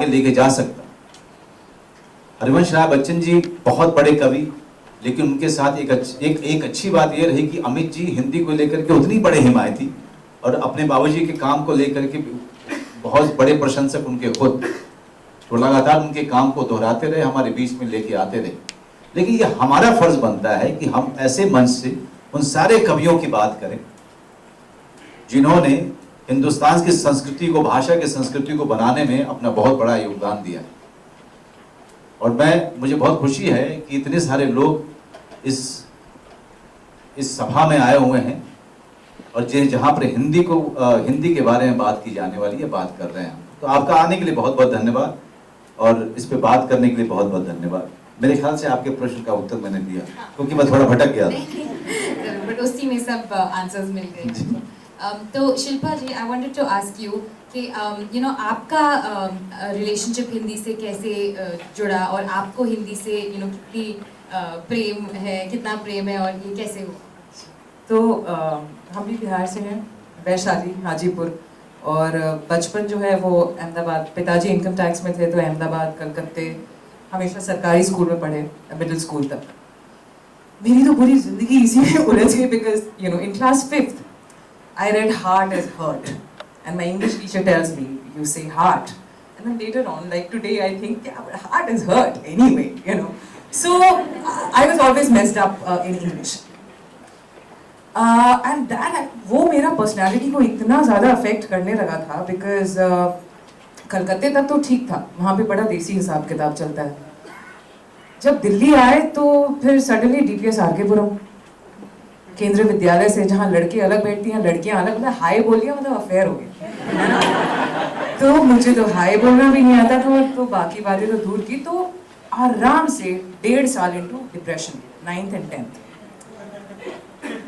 लेके जा सकता। हरिवंश राय बच्चन जी बहुत बड़े कवि, लेकिन उनके साथ एक अच्छी बात यह रही कि अमित जी हिंदी को लेकर के उतनी बड़े हिमायती और अपने बाबूजी के काम को लेकर के बहुत बड़े प्रशंसक उनके खुद, तो लगातार उनके काम को दोहराते रहे, हमारे बीच में लेके आते रहे। लेकिन ये हमारा फर्ज बनता है कि हम ऐसे मंच से उन सारे कवियों की बात करें जिन्होंने हिंदुस्तान की संस्कृति को, भाषा की संस्कृति को बनाने में अपना बहुत बड़ा योगदान दिया। और मुझे बहुत खुशी है कि इतने सारे लोग इस सभा में आए हुए हैं और जहां पर हिंदी के बारे में बात की जाने वाली है, बात कर रहे हैं। तो आपका आने के लिए बहुत बहुत धन्यवाद और इस पे बात करने के लिए बहुत बहुत धन्यवाद। मेरे ख्याल से आपके प्रश्न का उत्तर मैंने दिया, क्योंकि मैं थोड़ा भटक गया था। बट उसी में सब आंसर्स मिल गए। तो Shilpa ji, I wanted to ask you कि यू नो आपका रिलेशनशिप हिंदी से कैसे जुड़ा और आपको हिंदी से यू नो कितनी प्रेम है, कितना प्रेम है और ये कैसे हुआ? तो हम भी बिहार से हैं, वैशाली, हाजीपुर, और बचपन जो है वो अहमदाबाद, पिताजी इनकम टैक्स में थे तो अहमदाबाद, कलकत्ते, हमेशा सरकारी स्कूल में पढ़े, मिडिल स्कूल तक। मेरी तो पूरी जिंदगी इसी में उलझ गई, because you know in class 5th I read heart as hurt, and my English teacher tells me, you say heart, and then later on, like today, I think, yeah, but heart is hurt anyway, you know. So I was always messed up in English, and वो मेरा personality को इतना ज़्यादा affect करने लगा था, because कलकत्ते तक तो ठीक था, वहाँ पे बड़ा देसी हिसाब किताब चलता है। जब दिल्ली आए तो फिर suddenly DPS आर के पुरम, केंद्रीय विद्यालय से, जहाँ लड़के अलग बैठती हैं, लड़कियाँ अलग, मतलब हाय बोल दिया मतलब अफेयर हो गया। तो मुझे तो हाय बोलना भी नहीं आता था, तो बाकी बातें तो दूर की। तो आराम से 1.5 साल into depression, 9th and 10th,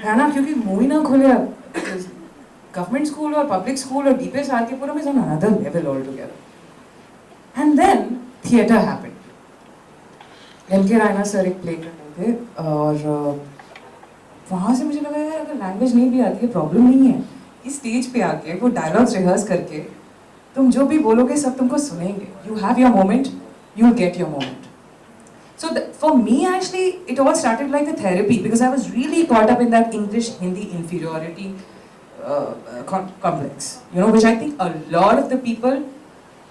है ना, क्योंकि मुंह ही ना खुले। गवर्नमेंट स्कूल और पब्लिक स्कूल और DPS R K Puram is on another level all together. And then theatre happened. M K. Raina sir एक प्ले कर रहे थे और वहाँ से मुझे लगा यार अगर लैंग्वेज नहीं भी आती है प्रॉब्लम नहीं है, इस स्टेज पे आके वो डायलॉग्स रिहर्स करके तुम जो भी बोलोगे सब तुमको सुनेंगे। You have your moment, you will get your moment. So for me actually it all started like a therapy, because I was really caught up in that English Hindi inferiority complex, you know, which I think a lot of the people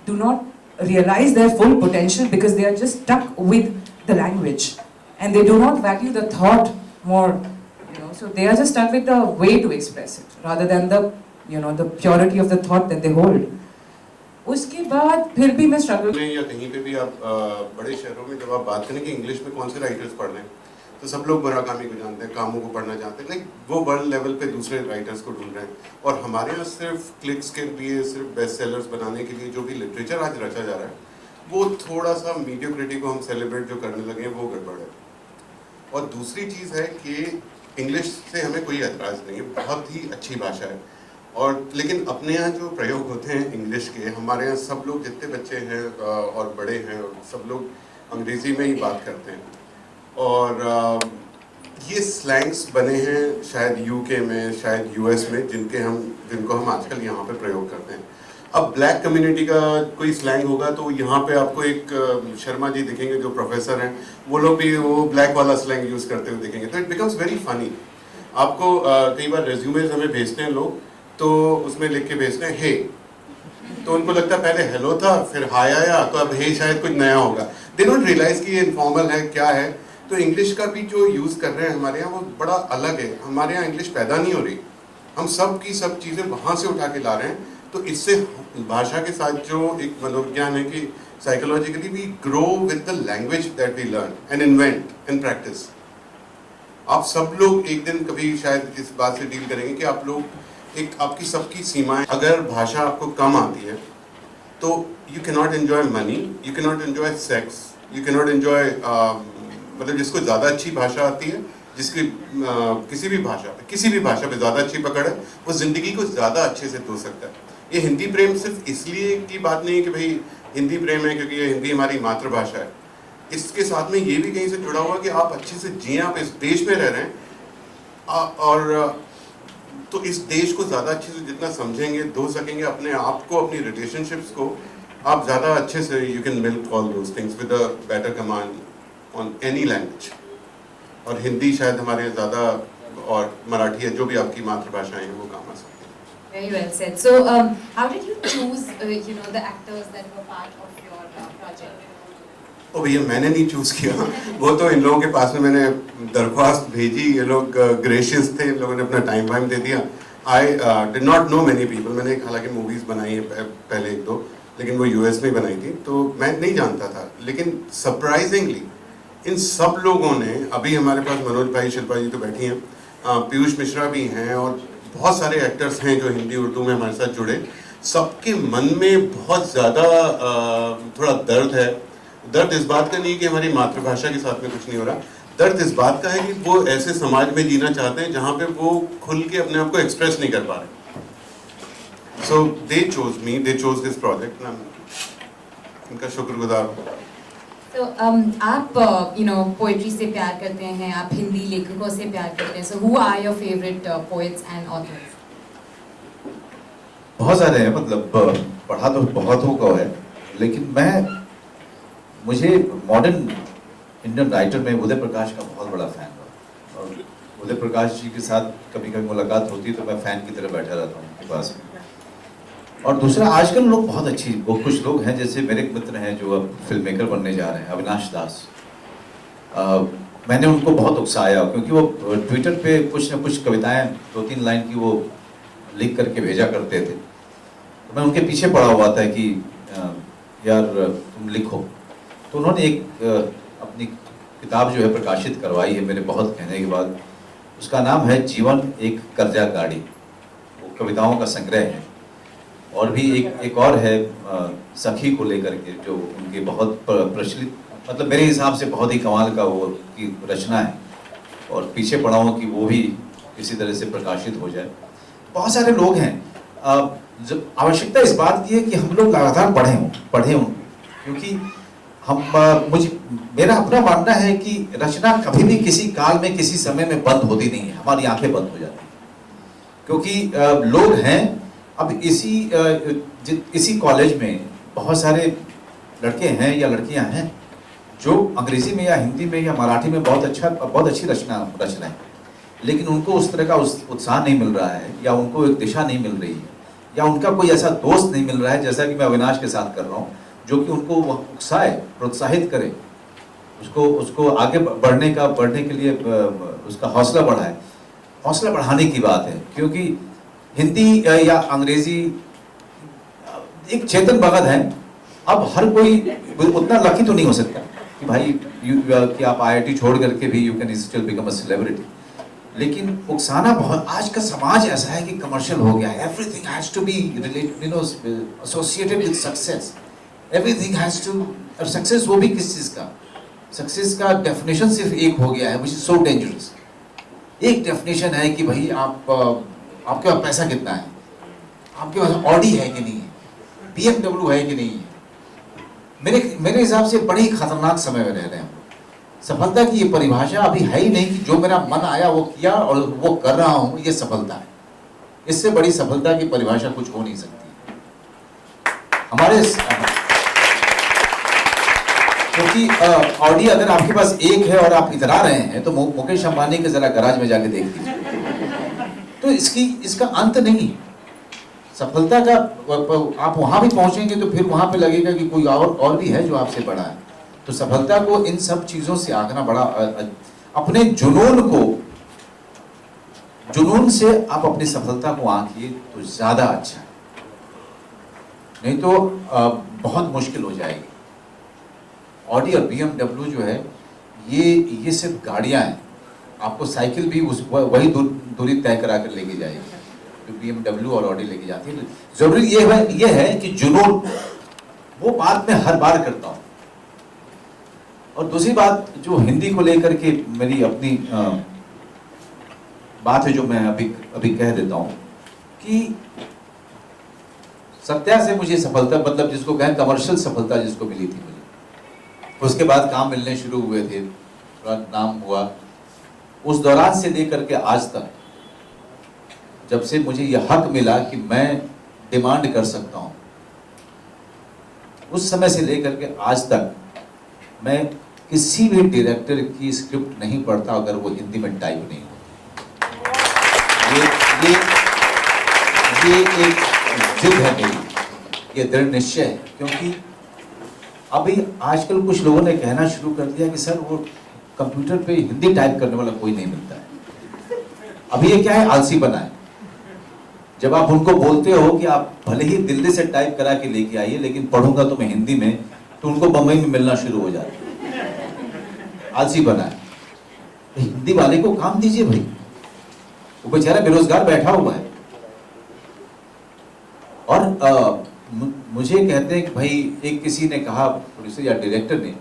do not realize their full potential because they are just stuck with the language and they do not value the thought more. So they are just stuck with the way to express it rather than the, you know, the purity of the thought that they hold. उसके बाद फिर भी मैं struggle में या कहीं पे भी आप बड़े शहरों में जब आप बात करें कि इंग्लिश में कौन से राइटर्स पढ़ रहे हैं, तो सब लोग मुराकामी को जानते हैं, कामों को पढ़ना जानते हैं, लाइक वो वर्ल्ड लेवल पे दूसरे राइटर्स को ढूंढ रहे हैं। और हमारे यहाँ सिर्फ क्लिक्स के लिए, सिर्फ बेस्ट सेलर्स बनाने के लिए जो भी लिटरेचर आज रचा जा रहा है, वो थोड़ा सा मीडियोक्रिटी को हम सेलिब्रेट जो करने लगे हैं वो गड़बड़ है। और दूसरी चीज़ है कि इंग्लिश से हमें कोई एतराज़ नहीं है, बहुत ही अच्छी भाषा है। और लेकिन अपने यहाँ जो प्रयोग होते हैं इंग्लिश के, हमारे यहाँ सब लोग जितने बच्चे हैं और बड़े हैं सब लोग अंग्रेज़ी में ही बात करते हैं। और ये स्लैंग्स बने हैं शायद यूके में, शायद यूएस में, जिनको हम आजकल यहाँ पे प्रयोग करते हैं। अब ब्लैक कम्युनिटी का कोई स्लैंग होगा तो यहाँ पे आपको एक शर्मा जी दिखेंगे जो प्रोफेसर हैं, वो लोग भी वो ब्लैक वाला स्लैंग यूज़ करते हुए दिखेंगे, तो इट बिकम्स वेरी फनी। आपको कई बार रेज्यूमेज हमें भेजते हैं लोग, तो उसमें लिख के भेजते हैं हे, तो उनको लगता है पहले हेलो था फिर हाय आया, तो अब हे शायद कुछ नया होगा। दे डोंट रियलाइज कि ये इनफॉर्मल है क्या है। तो इंग्लिश का भी जो यूज़ कर रहे हैं हमारे यहाँ वो बड़ा अलग है। हमारे यहाँ इंग्लिश पैदा नहीं हो रही, हम सब की सब चीज़ें वहाँ से उठा के ला रहे हैं। तो इससे भाषा के साथ जो एक मनोविज्ञान है कि psychologically we grow with the language that we learn and invent and practise. आप सब लोग एक दिन कभी शायद इस बात से डील करेंगे कि आप लोग एक आपकी सबकी सीमाएं, अगर भाषा आपको कम आती है तो you can not enjoy money, you can not enjoy sex, you can not enjoy मतलब जिसको ज़्यादा अच्छी भाषा आती है, जिसकी किसी भी भाषा पे ज़्यादा अच्छी पकड़ है, वो ज़िंदगी को ज़्यादा अच्छे से दो सकता है। ये हिंदी प्रेम सिर्फ इसलिए की बात नहीं है कि भाई हिंदी प्रेम है क्योंकि ये हिंदी हमारी मातृभाषा है। इसके साथ में ये भी कहीं से जुड़ा हुआ कि आप अच्छे से जिए, आप इस देश में रह रहे हैं और तो इस देश को ज़्यादा अच्छे से जितना समझेंगे, दो सकेंगे अपने आप को, अपनी रिलेशनशिप्स को, आप ज़्यादा अच्छे से you can milk all those things with a better command on any language. और हिंदी शायद हमारे यहाँ ज़्यादा, और मराठी है, जो भी आपकी मातृभाषाएं हैं वो काम आ सकती हैं। Very well said. So, how did you choose, the actors that were part of your project? ओ भैया, मैंने नहीं चूज किया, वो तो इन लोगों के पास में मैंने दरख्वास्त भेजी, ये लोग ग्रेशियस थे, इन लोगों ने अपना टाइम वाइम दे दिया। I did not know many people. मैंने हालांकि मूवीज़ बनाई है पहले एक दो, लेकिन वो यूएस में बनाई थी, तो मैं नहीं जानता था। लेकिन सरप्राइजिंगली इन सब लोगों ने, अभी हमारे पास मनोज भाई, शिल्पा जी तो बैठी हैं, पीयूष मिश्रा भी हैं, और बहुत सारे एक्टर्स हैं जो हिंदी उर्दू में हमारे साथ जुड़े। सबके मन में बहुत ज़्यादा थोड़ा दर्द है। दर्द इस बात का नहीं कि हमारी मातृभाषा के साथ में कुछ नहीं हो रहा, दर्द इस बात का है कि वो ऐसे समाज में जीना चाहते हैं जहाँ पे वो खुल के अपने आप को एक्सप्रेस नहीं कर पा रहे। So they chose me, they chose this project, इनका शुक्रगुजार हूँ। So, आप पोएट्री से प्यार करते हैं, आप हिंदी लेखकों से प्यार करते हैं। So, who are your favorite poets and authors? बहुत सारे हैं, मतलब पढ़ा तो बहुतों को है, लेकिन मुझे मॉडर्न इंडियन राइटर में उदय प्रकाश का बहुत बड़ा फैन हूँ, और उदय प्रकाश जी के साथ कभी कभी मुलाकात होती है तो मैं फैन की तरह बैठा रहता हूँ उनके पास में। और दूसरा, आजकल लोग बहुत कुछ लोग हैं, जैसे मेरे एक मित्र हैं जो अब फिल्म मेकर बनने जा रहे हैं, अविनाश दास। मैंने उनको बहुत उकसाया, क्योंकि वो ट्विटर पे कुछ न कुछ कविताएं 2-3 लाइन की वो लिख करके भेजा करते थे। तो मैं उनके पीछे पड़ा हुआ था कि यार तुम लिखो। तो उन्होंने एक अपनी किताब जो है प्रकाशित करवाई है मेरे बहुत कहने के बाद। उसका नाम है जीवन एक कर्जा गाड़ी, वो कविताओं का संग्रह है। और भी एक और है सखी को लेकर के, जो उनके बहुत प्रचलित, मतलब मेरे हिसाब से बहुत ही कमाल का वो की रचना है, और पीछे पड़ा हूँ कि वो भी किसी तरह से प्रकाशित हो जाए। बहुत सारे लोग हैं। आवश्यकता इस बात की है कि हम लोग लगातार पढ़ें, क्योंकि मेरा अपना मानना है कि रचना कभी भी किसी काल में किसी समय में बंद होती नहीं है, हमारी आंखें बंद हो जाती हैं। क्योंकि लोग हैं, अब इसी कॉलेज में बहुत सारे लड़के हैं या लड़कियां हैं जो अंग्रेजी में या हिंदी में या मराठी में बहुत अच्छी रचना है, लेकिन उनको उस तरह का उत्साह नहीं मिल रहा है, या उनको एक दिशा नहीं मिल रही है, या उनका कोई ऐसा दोस्त नहीं मिल रहा है, जैसा कि मैं अविनाश के साथ कर रहा हूँ, जो कि उनको उकसाए, प्रोत्साहित करे, उसको आगे बढ़ने के लिए उसका हौसला बढ़ाए। हौसला बढ़ाने की बात है, क्योंकि हिंदी या अंग्रेजी एक चेतन भगत है। अब हर कोई उतना लकी तो नहीं हो सकता कि भाई कि आप आईआईटी छोड़ करके भी you can still become a celebrity, लेकिन उकसाना बहुत, आज का समाज ऐसा है कि कमर्शियल हो गया है। Everything has to be associated with success, everything has to, और सक्सेस वो भी किस चीज का, सक्सेस का डेफिनेशन सिर्फ एक हो गया है, व्हिच इज सो डेंजरस। एक डेफिनेशन है कि भाई आपके पास पैसा कितना है, आपके पास ऑडी है कि नहीं है, BMW है कि नहीं है। मेरे हिसाब से बड़े ही खतरनाक समय में रह रहे हैं। सफलता की ये परिभाषा अभी है ही नहीं कि जो मेरा मन आया वो किया और वो कर रहा हूं, ये सफलता है। इससे बड़ी सफलता की परिभाषा कुछ हो नहीं सकती हमारे, क्योंकि ऑडी अगर आपके पास एक है और आप इतरा रहे हैं, तो मुकेश अंबानी के जरा गराज में जाके देख लीजिए, तो इसका अंत नहीं। सफलता का आप वहां भी पहुंचेंगे तो फिर वहां पे लगेगा कि कोई और भी है जो आपसे बड़ा है। तो सफलता को इन सब चीजों से आंकना बड़ा, अपने जुनून से आप अपनी सफलता को आंकिए तो ज्यादा अच्छा है, नहीं तो बहुत मुश्किल हो जाएगी। ऑडी और BMW जो है ये सिर्फ गाड़ियां हैं, आपको साइकिल भी वही दूरी तय करा कर लेके जाएगी जो BMW और ऑडी लेके जाती है। जरूरी ये है कि जुनून, वो बात मैं हर बार करता हूँ। और दूसरी बात जो हिंदी को लेकर के मेरी अपनी बात है, जो मैं अभी कह देता हूँ कि सत्या से मुझे सफलता, मतलब जिसको कहें कमर्शियल सफलता जिसको मिली थी मुझे, उसके बाद काम मिलने शुरू हुए थे, थोड़ा नाम हुआ, उस दौरान से लेकर के आज तक, जब से मुझे यह हक मिला कि मैं डिमांड कर सकता हूं उस समय से लेकर के आज तक मैं किसी भी डायरेक्टर की स्क्रिप्ट नहीं पढ़ता अगर वो हिंदी में टाइप नहीं हो। ये एक जिद है मेरी, ये दृढ़ निश्चय है, क्योंकि अभी आजकल कुछ लोगों ने कहना शुरू कर दिया कि सर वो कंप्यूटर पे हिंदी टाइप करने वाला कोई नहीं मिलता है। अभी ये क्या है, आलसी बना है। जब आप उनको बोलते हो कि आप भले ही दिल्ली से टाइप करा के लेके आइए लेकिन पढ़ूंगा तो मैं हिंदी में, तो उनको बम्बई में मिलना शुरू हो जाता है। आलसी बना है। तो हिंदी वाले को काम दीजिए भाई, वो बेचारा बेरोजगार बैठा हुआ है। और मुझे कहते हैं कि भाई, एक किसी ने कहा, प्रोड्यूसर या डायरेक्टर ने,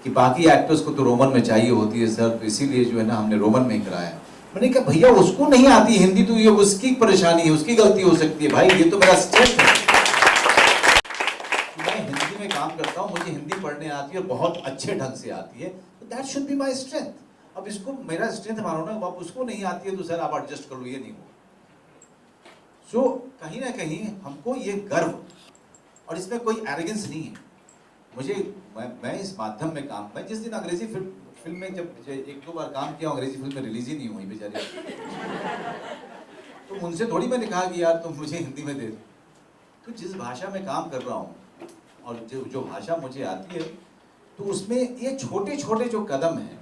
कि बाकी एक्टर्स को तो रोमन में चाहिए होती है सर, तो इसीलिए जो है ना हमने रोमन में कराया। मैंने कहा भैया उसको नहीं आती हिंदी तो ये उसकी परेशानी है, उसकी गलती हो सकती है भाई, ये तो मेरा स्ट्रेंथ है। मैं हिंदी में काम करता हूँ, मुझे हिंदी पढ़ने आती है और बहुत अच्छे ढंग से आती है, तो that should be my strength. अब इसको मेरा स्ट्रेंथ मानो ना, अब उसको नहीं आती है तो सर आप एडजस्ट कर लो, ये नहीं हो। सो कहीं ना कहीं हमको ये गर्व, और इसमें कोई एरोगेंस नहीं है। मुझे मैं इस माध्यम में काम, मैं जिस दिन अंग्रेजी फिल्म में जब एक दो बार काम किया, अंग्रेजी फिल्म में रिलीज ही नहीं हुई बेचारी, तो उनसे थोड़ी मैंने कहा कि यार तुम मुझे हिंदी में दे दो। तो जिस भाषा में काम कर रहा हूँ और जो भाषा मुझे आती है, तो उसमें ये छोटे छोटे जो कदम हैं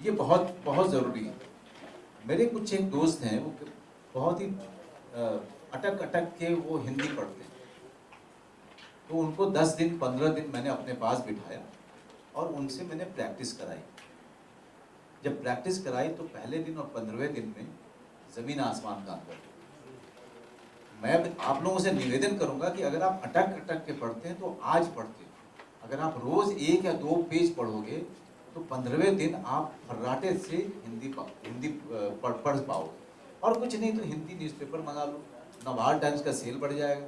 ये बहुत बहुत ज़रूरी है। मेरे कुछ एक दोस्त हैं, वो बहुत ही अटक अटक के वो हिंदी पढ़ते हैं, तो उनको 10 दिन 15 दिन मैंने अपने पास बिठाया और उनसे मैंने प्रैक्टिस कराई। जब प्रैक्टिस कराई तो पहले दिन और 15वें दिन में ज़मीन आसमान का अंतर। मैं आप लोगों से निवेदन करूंगा कि अगर आप अटक अटक के पढ़ते हैं तो आज पढ़ते हैं, अगर आप रोज़ 1 या 2 पेज पढ़ोगे तो 15वें दिन आप फर्राटे से हिंदी पढ़ पाओगे। और कुछ नहीं तो हिंदी न्यूज़पेपर मंगा लो, नवभारत टाइम्स का सेल बढ़ जाएगा,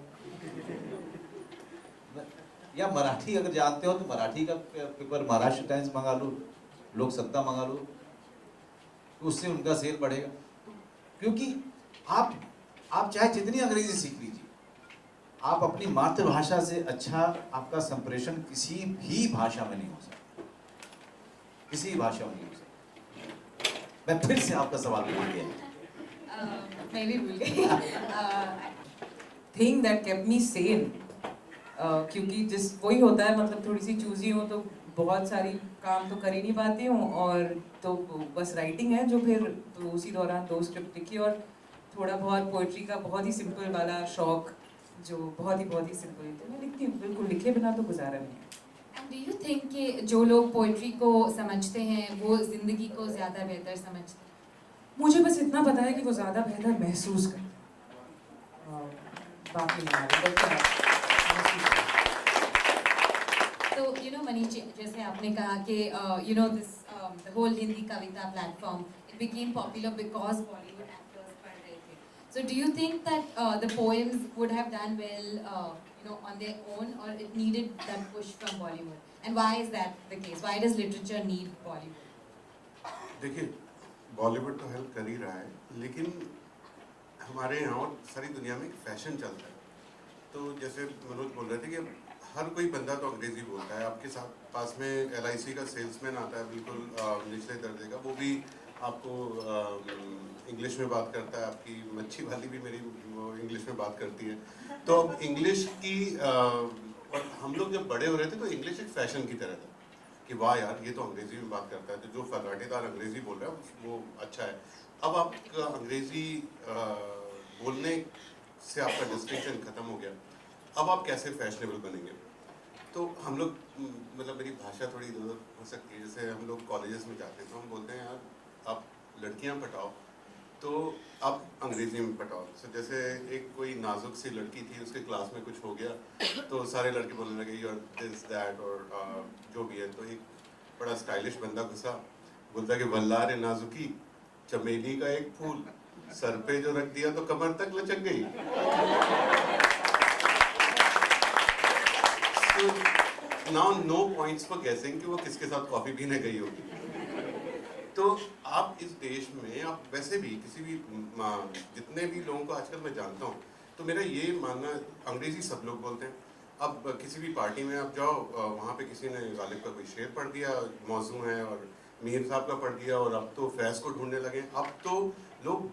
या मराठी अगर जानते हो तो मराठी का पेपर महाराष्ट्र टाइम्स मंगा लो, लोक सत्ता मंगा लो, तो उससे उनका सेल बढ़ेगा। क्योंकि आप चाहे जितनी अंग्रेजी सीख लीजिए, आप अपनी मातृभाषा से अच्छा आपका संप्रेषण किसी भी भाषा में नहीं हो सकता, किसी भाषा में नहीं हो सकता। मैं फिर से आपका सवाल भूल गया। मैं भी भूल गई। Thing that kept me Sen, क्योंकि जिस वही होता है, मतलब थोड़ी सी चूजी हूँ तो बहुत सारी काम तो कर ही नहीं पाती हूँ, और तो बस राइटिंग है जो फिर तो उसी दौरान 2 स्क्रिप्ट लिखी, और थोड़ा बहुत पोइट्री का बहुत ही सिंपल वाला शौक जो बहुत ही सिंपल है, तो मैं लिखती हूँ, बिल्कुल लिखे बिना तो गुजारा नहीं है। And do you think कि जो लोग पोइट्री को समझते हैं वो जिंदगी को ज़्यादा बेहतर समझते हैं? मुझे बस इतना पता है कि वो ज़्यादा बेहतर महसूस करते हैं, बाकी नहीं। तो मनीष, जैसे आपने कहा कि दिस द होल हिंदी कविता platform it became popular because Bollywood actors पढ़ रहे थे. So do you think that the poems would have done well on their own, or it needed that push from Bollywood? And why is that the case? Why does literature need Bollywood? देखिए, बॉलीवुड तो help कर ही रहा है, लेकिन हमारे यहाँ और सारी दुनिया में एक फैशन चलता है। तो जैसे मनोज बोल रहे थे कि हर कोई बंदा तो अंग्रेजी बोलता है, आपके साथ पास में LIC का सेल्समैन आता है बिल्कुल निचले दर्जे का, वो भी आपको इंग्लिश में बात करता है, आपकी मच्छी वाली भी मेरी इंग्लिश में बात करती है। तो अब इंग्लिश की और हम लोग जब बड़े हो रहे थे तो इंग्लिश एक फैशन की तरह था कि वाह यार ये तो अंग्रेजी में बात करता है, तो जो फर्राटेदार अंग्रेजी बोल रहा है वो अच्छा है। अब आपका अंग्रेजी बोलने से आपका डिस्टिंक्शन खत्म हो गया, अब आप कैसे फैशनेबल बनेंगे? तो हम लोग मतलब मेरी भाषा थोड़ी इधर हो सकती है, जैसे हम लोग कॉलेजेस में जाते हैं तो हम बोलते हैं यार आप लड़कियां पटाओ तो आप अंग्रेजी में पटाओ। तो जैसे एक कोई नाजुक सी लड़की थी, उसके क्लास में कुछ हो गया तो सारे लड़के बोलने लगे यू आर दिस दैट और जो भी है। तो एक बड़ा स्टाइलिश बंदा घुसा, बोलता कि वल्ला रे नाजुकी, चमेली का एक फूल सर पे जो रख दिया तो कमर तक लचक गई। नाउ नो पॉइंट्स फॉर गेसिंग कि वो किसके साथ कॉफी पीने गई होगी। तो आप इस देश में आप वैसे भी किसी भी जितने भी लोगों को आजकल मैं जानता हूँ, तो मेरा ये मानना, अंग्रेजी सब लोग बोलते हैं, अब किसी भी पार्टी में आप जाओ, वहाँ पे किसी ने गालिब का कोई शेर पढ़ दिया, मौजू है, और मीर साहब का पढ़ दिया, और अब तो फैज़ को ढूंढने लगे। अब तो लोग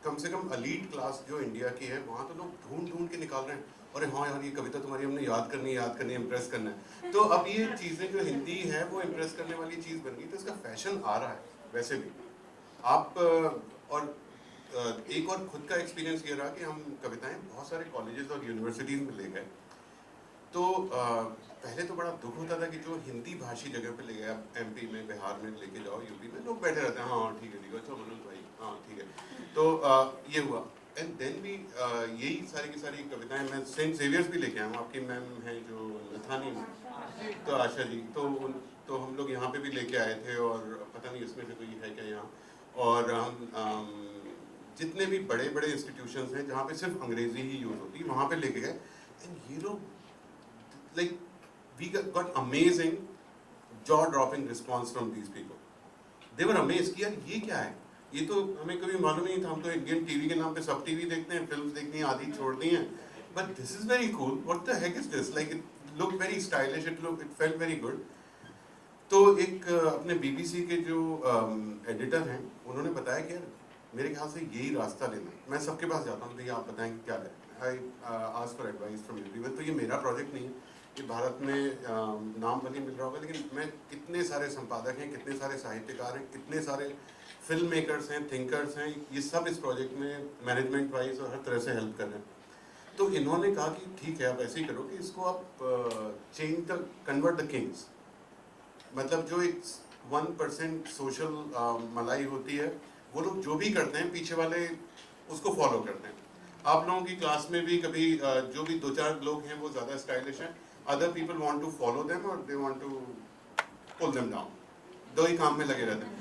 कम से कम अलीट क्लास जो इंडिया की है, वहाँ तो लोग ढूंढ ढूंढ के निकाल रहे हैं, अरे हाँ यार ये कविता तुम्हारी हमने याद करनी, इम्प्रेस करना है। तो अब ये चीज़ें जो हिंदी है वो इम्प्रेस करने वाली चीज़ बन गई, तो इसका फैशन आ रहा है वैसे भी। आप और एक और खुद का एक्सपीरियंस ये रहा कि हम कविताएं बहुत सारे कॉलेजेस और यूनिवर्सिटीज़ में ले गए, तो पहले तो बड़ा दुख होता था कि जो हिंदी भाषी जगह पे ले गया, एमपी में, बिहार में लेके जाओ, यूपी में, लोग बैठे रहते हैं, हाँ ठीक है अच्छा मनोज भाई, हाँ ठीक है। तो ये हुआ, एंड देन भी यही सारी की सारी कविताएं मैं सेंट जेवियर्स भी लेके आया हूँ। आपकी मैम हैं जो लथानी में, तो आशा जी, तो हम लोग यहाँ पे भी लेके आए थे, और पता नहीं इसमें से कोई है क्या यहाँ। और हम जितने भी बड़े बड़े इंस्टीट्यूशंस हैं जहाँ पे सिर्फ अंग्रेजी ही यूज़ होती है, वहाँ पे लेके गए, एंड ये लोग like we got amazing jaw dropping response from these people. They were amazed कि यार ये क्या है, ये तो हमें कभी मालूम नहीं था, हम तो इंडियन टीवी के नाम पे सब टीवी देखते हैं, फिल्म्स देखनी है, आदि छोड़ दी हैं, but this is very cool, what the heck is this, like it looked very stylish, it felt very good. तो एक अपने बीबीसी के जो एडिटर हैं, उन्होंने बताया कि यार मेरे ख्याल से यही रास्ता लेना है। मैं सबके पास जाता हूँ, भैया आप बताएं कि क्या करें, I ask for advice from everyone. तो ये मेरा प्रोजेक्ट नहीं है, ये भारत में नाम भले मिल रहा होगा, लेकिन मैं कितने सारे संपादक हैं, कितने सारे साहित्यकार हैं, कितने सारे फिल्म मेकर्स हैं, थिंकर्स हैं, ये सब इस प्रोजेक्ट में मैनेजमेंट वाइज और हर तरह से हेल्प कर रहे हैं। तो इन्होंने कहा कि ठीक है आप ऐसे ही करो कि इसको आप कन्वर्ट द किंग्स, मतलब जो एक 1% सोशल मलाई होती है, वो लोग जो भी करते हैं पीछे वाले उसको फॉलो करते हैं। आप लोगों की क्लास में भी कभी जो भी 2-4 लोग हैं वो ज़्यादा स्टाइलिश हैं, other people want to follow them और they want to pull them down, दो ही काम में लगे रहते हैं।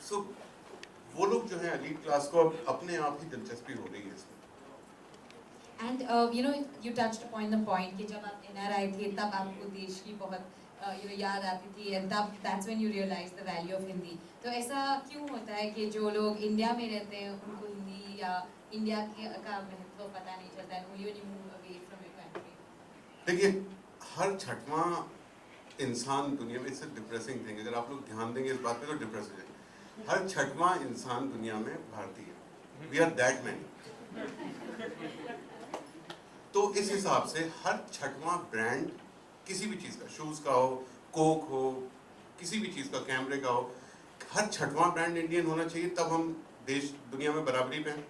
सो वो लोग जो है एलीट क्लास को अब अपने आप ही दिलचस्पी हो रही है इसमें। And you touched upon the point कि जब आप NRI थे तब आपको देश की बहुत याद आती थी, and तब that's when you realized the value of Hindi. तो ऐसा क्यों होता है कि जो लोग इंडिया में रहते हैं उनको हिंदी या इंडिया का महत्व पता नहीं चलता है, when you move away from your country? देखिए, हर छठवां इंसान दुनिया में, इससे डिप्रेसिंग थिंग, अगर आप लोग ध्यान देंगे इस बात पे तो डिप्रेस हो जाएंगे। हर छठवां इंसान दुनिया में भारतीय है, वी आर दैट मैनी। तो इस हिसाब से हर छठवां ब्रांड किसी भी चीज़ का, शूज़ का हो, कोक हो, किसी भी चीज़ का, कैमरे का हो, हर छठवां ब्रांड इंडियन होना चाहिए, तब हम देश दुनिया में बराबरी पे हैं।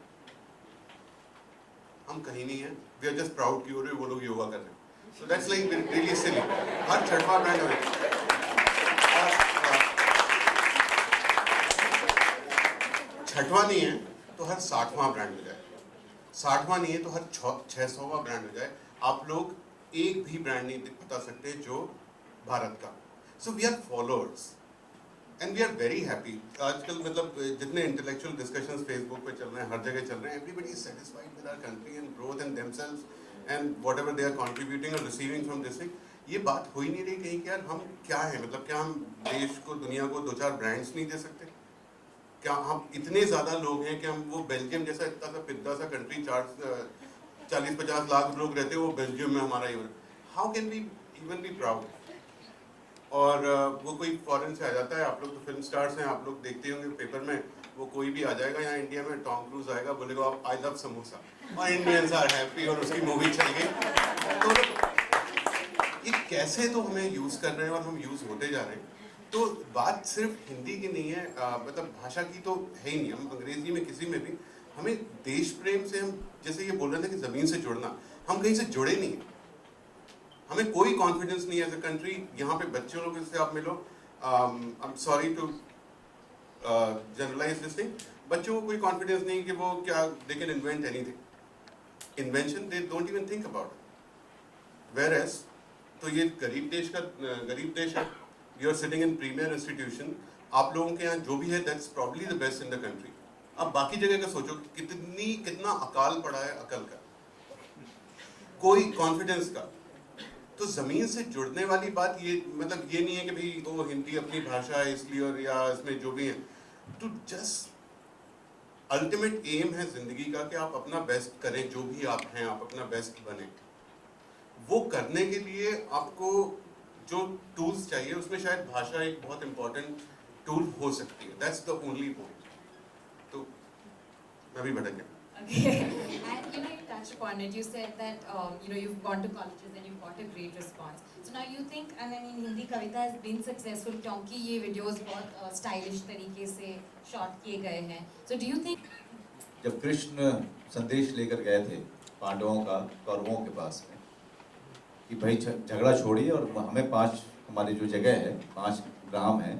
हम कहीं नहीं हैं, वी आर जस्ट प्राउड कि वो लोग योगा कर रहे हैं, सो दैट्स लाइक रियली सिली। हर छठवां ब्रांड होना चाहिए, छठवां नहीं है तो हर 60वां ब्रांड हो जाए, 60वां नहीं है तो हर 600वां ब्रांड हो जाए। आप लोग एक भी ब्रांड नहीं बता सकते जो भारत का। So we are followers and we are very happy. आजकल मतलब जितने इंटेलेक्चुअल डिस्कशंस फेसबुक पे चल रहे हैं, हर जगह चल रहे हैं, everybody is satisfied with our country and growth and themselves and whatever they are contributing और रिसीविंग फ्रॉम दिस थिंग। ये बात हो ही नहीं रही कहीं कि यार हम क्या है, मतलब क्या हम देश को, दुनिया को 2-4 ब्रांड्स नहीं दे सकते? क्या हम इतने ज़्यादा लोग हैं कि हम वो बेल्जियम जैसा इतना सा पिद्दा सा कंट्री, 40-50 लाख लोग रहते हैं, वो बेल्जियम में हमारा ही, how can we even be proud? और वो कोई फॉरेन से आ जाता है, आप लोग तो फिल्म स्टार्स हैं, आप लोग देखते होंगे पेपर में, वो कोई भी आ जाएगा यहाँ इंडिया में, टॉम क्रूज आएगा, बोलेगा आई लव समोसा, और इंडियंस आर हैप्पी, और उसकी मूवी चल गई। तो ये कैसे तो हमें यूज़ कर रहे हैं और हम यूज़ होते जा रहे हैं। तो बात सिर्फ हिंदी की नहीं है, मतलब भाषा की तो है ही नहीं। हम अंग्रेजी में किसी में भी, हमें देश प्रेम से, हम जैसे ये बोल रहे थे कि ज़मीन से जुड़ना, हम कहीं से जुड़े नहीं, हमें कोई कॉन्फिडेंस नहीं है एज अ कंट्री। यहाँ पे बच्चों लोगों से आप मिलो, I am sorry to generalise this thing, बच्चों को कोई कॉन्फिडेंस नहीं कि वो क्या, they can invent anything, invention they don't even think about it. Whereas तो ये गरीब देश है, you are sitting in premier institution, आप लोगों के यहाँ जो भी है that's probably the best in the country. अब बाकी जगह का सोचो कितना अकाल पड़ा है अकल का, कोई कॉन्फिडेंस का। तो जमीन से जुड़ने वाली बात ये, मतलब ये नहीं है कि भाई वो हिंदी अपनी भाषा है इसलिए, और या इसमें जो भी है, तो जस्ट अल्टीमेट एम है जिंदगी का कि आप अपना बेस्ट करें, जो भी आप हैं आप अपना बेस्ट बने। वो करने के लिए आपको जो टूल्स चाहिए उसमें शायद भाषा एक बहुत इंपॉर्टेंट टूल हो सकती है. That's the only point. तो मैं भी भटक गया. Okay. And you touched upon it. You said that you've gone to colleges and you've got a great response. So now you think, and I mean, Hindi Kavita has been successful क्योंकि ये videos बहुत stylish तरीके से shot किए गए हैं. So do you think? जब कृष्ण संदेश लेकर गए थे पांडवों का कौरवों के पास में कि भाई झगड़ा छोड़िए और हमें 5 हमारी जो जगह है 5 ग्राम है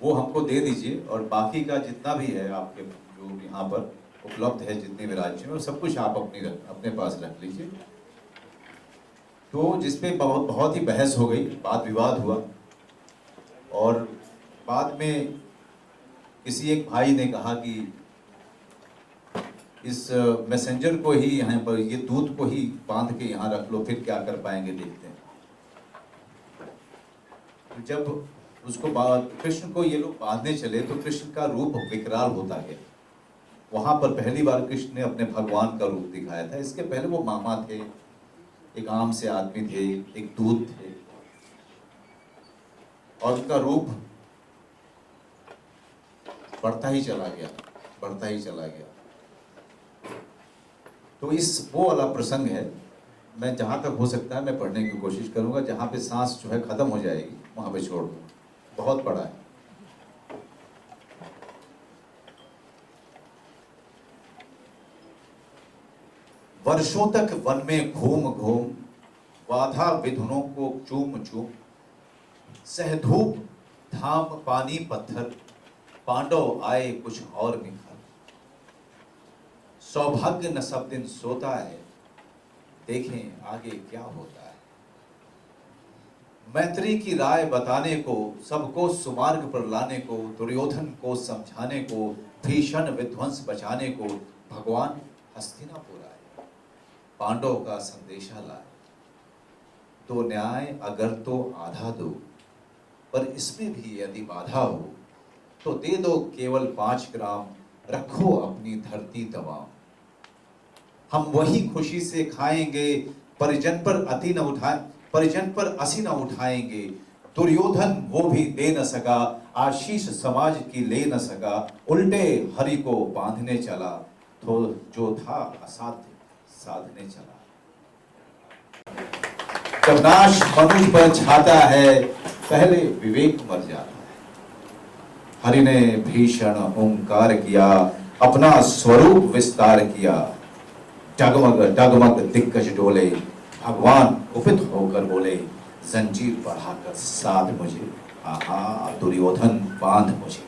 वो हमको दे दीजिए और बाकी का जितना भी है आपके जो यहाँ पर उपलब्ध है जितने भी राज्य में सब कुछ आप अपने पास रख लीजिए. तो जिसपे बहुत ही बहस हो गई, वाद विवाद हुआ और बाद में किसी एक भाई ने कहा कि इस मैसेंजर को ही यहाँ पर ये दूत को ही बांध के यहाँ रख लो, फिर क्या कर पाएंगे देखते हैं. तो जब उसको कृष्ण को ये लोग बांधने चले तो कृष्ण का रूप विकराल होता गया. वहां पर पहली बार कृष्ण ने अपने भगवान का रूप दिखाया था. इसके पहले वो मामा थे, एक आम से आदमी थे, एक दूत थे और उनका रूप बढ़ता ही चला गया, बढ़ता ही चला गया. तो वो वाला प्रसंग है. मैं जहां तक हो सकता है मैं पढ़ने की कोशिश करूंगा. जहां पे सांस जो है खत्म हो जाएगी वहां पे छोड़ दूंगा. बहुत बड़ा है. वर्षों तक वन में घूम घूम बाधा विधुनों को चूम चूम सहधूप धाम पानी पत्थर पांडव आए कुछ और निखर. सौभाग्य न सब दिन सोता है देखें आगे क्या होता है. मैत्री की राय बताने को सबको सुमार्ग पर लाने को दुर्योधन को समझाने को भीषण विध्वंस बचाने को भगवान हस्तिनापुर आए पांडव का संदेशा लाए. तो न्याय अगर तो आधा दो पर इसमें भी यदि बाधा हो तो दे दो केवल 5 ग्राम रखो अपनी धरती तमाम. हम वही खुशी से खाएंगे परिजन पर असी न उठाएंगे. दुर्योधन वो भी दे न सका आशीष समाज की ले न सका. उल्टे हरि को बांधने चला तो जो था असाध्य साधने चला. जब नाश मनुष्य पर छाता है पहले विवेक मर जाता है. हरि ने भीषण ओंकार किया अपना स्वरूप विस्तार किया. डगमग डगमग दिग्गज डोले भगवान कुपित होकर बोले जंजीर बढ़ाकर साध मुझे आहा दुर्योधन बांध मुझे.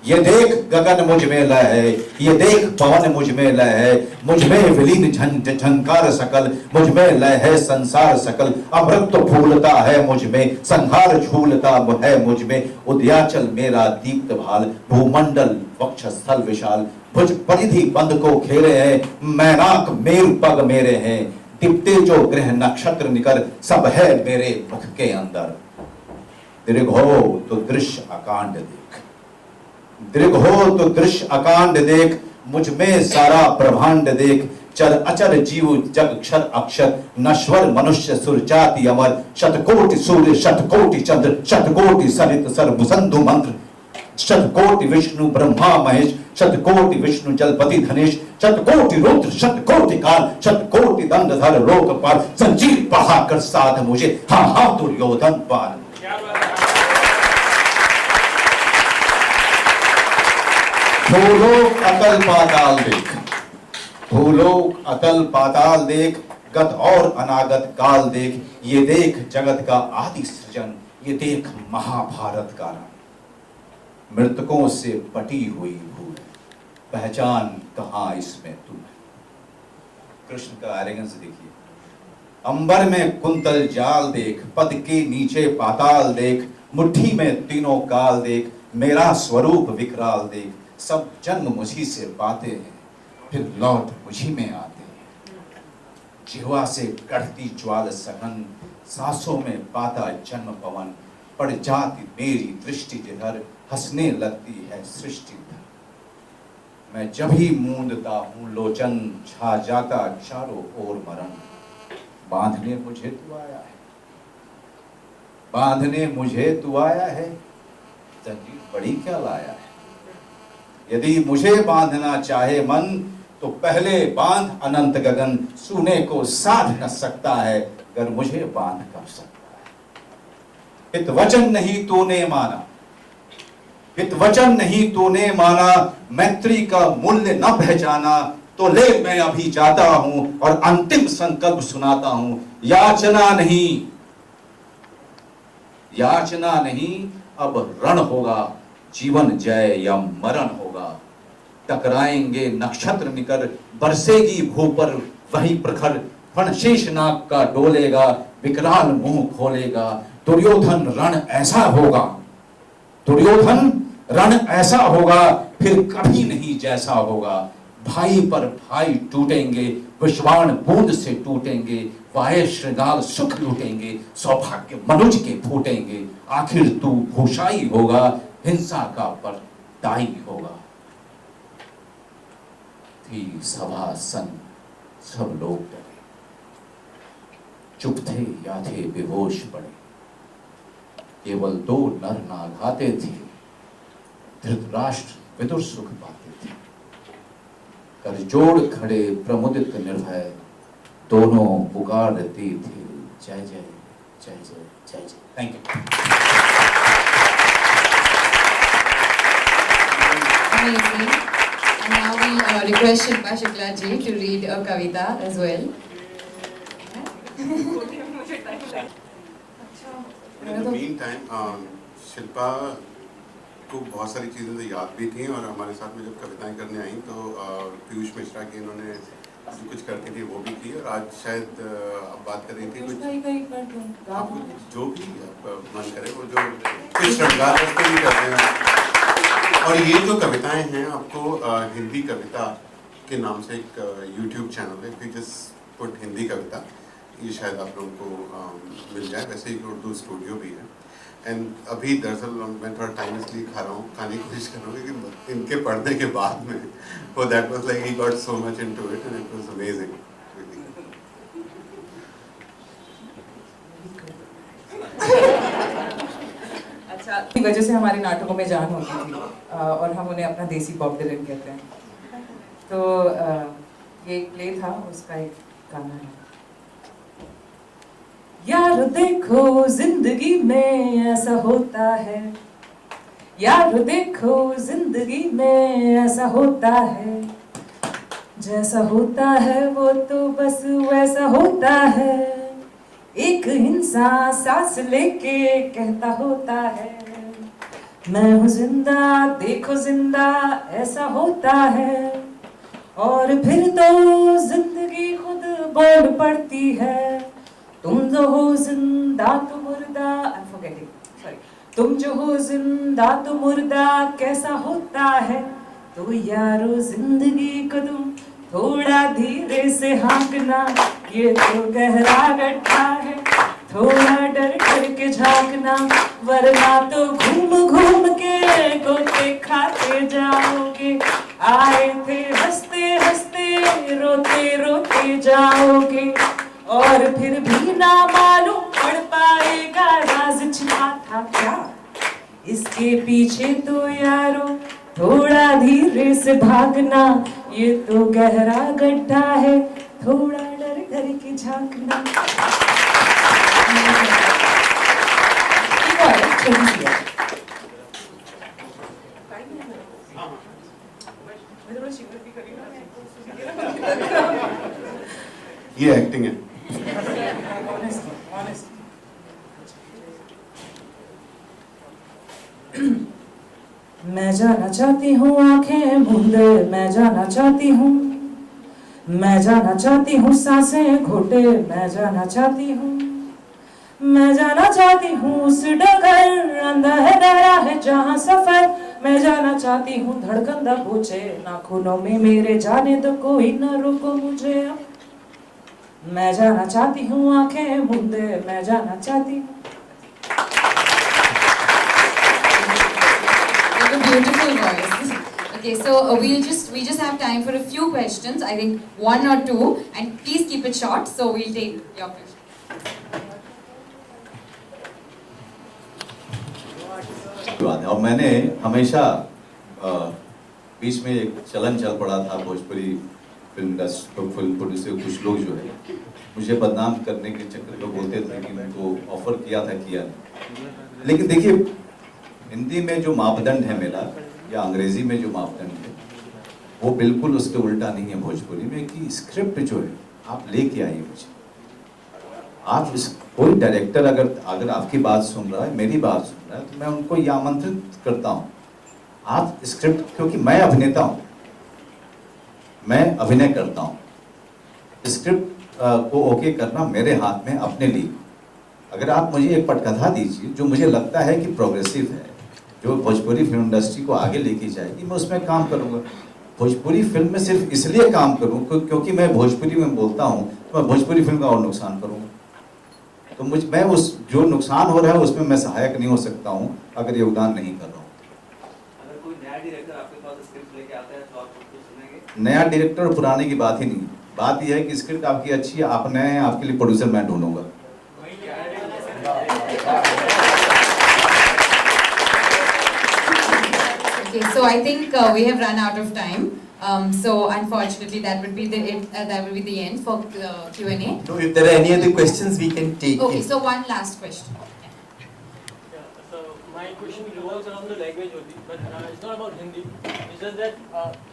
ये देख गगन मुझ में लय है, ये देख पवन मुझ में लय है. मुझ में विलीन झंकार सकल, मुझ में लय है संसार सकल. अमृत फूलता है मुझ में, संहार झूलता है मुझ में. उदयाचल मेरा दीप्त भाल, भूमंडल वक्षस्थल विशाल. भुज परिधि बंद को घेरे हैं, मैनाक मेरु पग मेरे हैं. दीप्ते जो ग्रह नक्षत्र निकर सब है मेरे मुख के अंदर. दीर्घ हो तो दृश्य अकांड देख, दीर्घ हो तो दृश्य अकांड देख. मुझ में सारा ब्रह्मांड देख. चर अचर जीव जग क्षर अक्षर नश्वर मनुष्य सुर जाति अमर. शतकोटि सूर्य शतकोटि चंद्र शतकोटि सरित सर्वसंधु मंत्र. शतकोटि विष्णु ब्रह्मा महेश शतकोटि विष्णु जलपति धनेश. शतकोटि रुद्र शतकोटि काल शतकोटि दंडधर लोकपाल. जंजीर बढ़ाकर साध मुझे हाँ हाँ दुर्योधन पाल. भूलोक अतल पाताल देख, भूलोक अतल पाताल देख. गत और अनागत काल देख. ये देख जगत का आदि सृजन, ये देख महाभारत का रण. मृतकों से पटी हुई भूल, पहचान कहां इसमें तू है. कृष्ण का एरोगेंस देखिए. अंबर में कुंतल जाल देख, पद के नीचे पाताल देख. मुट्ठी में तीनों काल देख, मेरा स्वरूप विकराल देख. सब जन्म मुझी से पाते हैं फिर लौट मुझी में आते हैं. जिह्वा से कढ़ती ज्वाल सघन, सांसों में पाता जन्म पवन. पड़ जाती मेरी दृष्टि जिधर, हंसने लगती है सृष्टि धर. मैं जब ही मूंदता हूं लोचन, छा जाता चारों ओर मरण. बांधने मुझे तू आया है, बांधने मुझे तू आया है, जंजीर बड़ी क्या लाया है। यदि मुझे बांधना चाहे मन तो पहले बांध अनंत गगन, सुने को साध न सकता है अगर मुझे बांध कर सकता है। हित वचन नहीं तूने माना, हित वचन नहीं तूने माना, मैत्री का मूल्य न पहचाना, तो ले मैं अभी जाता हूं और अंतिम संकल्प सुनाता हूं। याचना नहीं, याचना नहीं, अब रण होगा, जीवन जय या मरण होगा। टकराएंगे नक्षत्र निकर, बरसेगी भू पर वही प्रखर, फण शेषनाग का डोलेगा, विकराल मुंह खोलेगा। दुर्योधन रण ऐसा होगा, दुर्योधन रण ऐसा होगा, फिर कभी नहीं जैसा होगा। भाई पर भाई टूटेंगे, विश्वाण बूंद से टूटेंगे, वाहे श्रृंगार सुख लूटेंगे, सौभाग्य मनुज के फूटेंगे। आखिर तू भूषाई होगा, हिंसा का परदाई होगा। थी सभा सन, सब लोग डरे, चुप थे या थे बेहोश पड़े। केवल 2 नर नागाते थे, धृतराष्ट्र विदुर सुख पाते थे। कर जोड़ खड़े प्रमुदित निर्भय, दोनों पुकारते थे जय जय जय जय जय जय। Thank you. Amazing. And now we request Shilpa Shukla ji to read a kavita as well. In the meantime, Shilpa को बहुत सारी चीज़ें तो याद भी थी और हमारे साथ में जब कविताएं करने आई तो पीयूष मिश्रा की इन्होंने जो कुछ करती थी वो भी की। और आज शायद आप बात कर रही थी कुछ, आपको जो भी मन करे वो जो कुछ श्रृंगार रखते भी करते हैं। और ये जो कविताएं हैं आपको हिंदी कविता के नाम से एक YouTube चैनल है, फिर जस्ट पुट हिंदी कविता, ये शायद आप लोगों को मिल जाए। वैसे ही उर्दू स्टूडियो भी है। एंड अभी दरअसल मैं थोड़ा टाइम इसलिए खा रहा हूँ, खाने की कोशिश कर रहा हूँ क्योंकि इनके पढ़ने के बाद में वो that was like he got so much into it and it was amazing. अच्छा, की वजह से हमारे नाटकों में जान होती थी और हम उन्हें अपना देसी बॉब डिलन कहते हैं। तो ये एक प्ले था, उसका एक गाना है। यार देखो जिंदगी में ऐसा होता है, यार देखो जिंदगी में ऐसा होता है, जैसा होता है वो तो बस वैसा होता है। एक इंसान सांस लेके कहता होता है मैं हूँ जिंदा, देखो जिंदा ऐसा होता है। और फिर तो जिंदगी खुद बोल पड़ती है, तुम जो हो जिंदा तो मुर्दा, आई एम फॉरगेटिंग, सॉरी, तुम जो हो जिंदा तो मुर्दा कैसा होता है। तो यारो जिंदगी को तुम थोड़ा धीरे से हाँकना, ये तो गहरा गड्ढा है, थोड़ा डर डर के झांकना, वरना तो घूम घूम के गोते खाते जाओगे। आए थे हंसते हंसते रोते रोते जाओगे, और फिर भी ना मालूम पड़ पाएगा राज छिपा था क्या इसके पीछे। तो यारो थोड़ा धीरे से भागना, ये तो गहरा गड्ढा है, थोड़ा डर डर के झांकना। ये एक्टिंग है। मैं जाना चाहती हूँ आंखें मूंदे, मैं जाना चाहती हूँ, मैं जाना चाहती हूँ सांसें घोटे, मैं जाना चाहती हूँ, मैं जाना चाहती हूँ उस डगर अंधेरा है जहाँ सफर, मैं जाना चाहती हूँ धड़कन दबोचे नाखूनों में मेरे, जाने दो कोई न रोको मुझे अब। मैं जाना चाहती हूँ आंखें मूंदे, मैं जाना चाहती हूँ। Beautiful voice. Okay, so we just have time for a few questions. I think 1 or 2, and please keep it short. So we'll take your question. और मैंने हमेशा बीच में एक चलन चल पड़ा था भोजपुरी फिल्म प्रोड्यूसर कुछ लोग जो है मुझे बदनाम करने के चक्कर में बोलते थे कि उनको ऑफर किया था, किया नहीं। लेकिन देखिए, हिंदी में जो मापदंड है मेरा या अंग्रेजी में जो मापदंड है वो बिल्कुल उसके उल्टा नहीं है भोजपुरी में, कि स्क्रिप्ट जो है आप लेके आइए मुझे। आप कोई डायरेक्टर अगर आपकी बात सुन रहा है, मेरी बात सुन रहा है, तो मैं उनको ये आमंत्रित करता हूँ, आप स्क्रिप्ट, क्योंकि मैं अभिनेता हूँ, मैं अभिनय करता हूँ, स्क्रिप्ट को ओके करना मेरे हाथ में अपने लिए। अगर आप मुझे एक पटकथा दीजिए जो मुझे लगता है कि प्रोग्रेसिव है, जो भोजपुरी फिल्म इंडस्ट्री को आगे लेके जाएगी, मैं उसमें काम करूँगा। भोजपुरी फिल्म में सिर्फ इसलिए काम करूँ क्योंकि मैं भोजपुरी में बोलता हूँ, तो मैं भोजपुरी फिल्म का और नुकसान करूँगा। तो मैं उस जो नुकसान हो रहा है उसमें मैं सहायक नहीं हो सकता हूँ अगर योगदान नहीं कर रहा हूँ। अगर कोई नया डायरेक्टर आपके पास स्क्रिप्ट लेके आता है तो आप उसको सुनेंगे? नया डायरेक्टर और पुराने की बात ही नहीं, बात यह है कि स्क्रिप्ट आपकी अच्छी है, आप नए हैं, आपके लिए प्रोड्यूसर मैं ढूंढूंगा। Okay, so I think we have run out of time. So unfortunately, that would be the end for Q&A. No, if there are any other questions, we can take Okay, it. so one last question. Yeah, so my question revolves around the language only, but it's not about Hindi. It's just that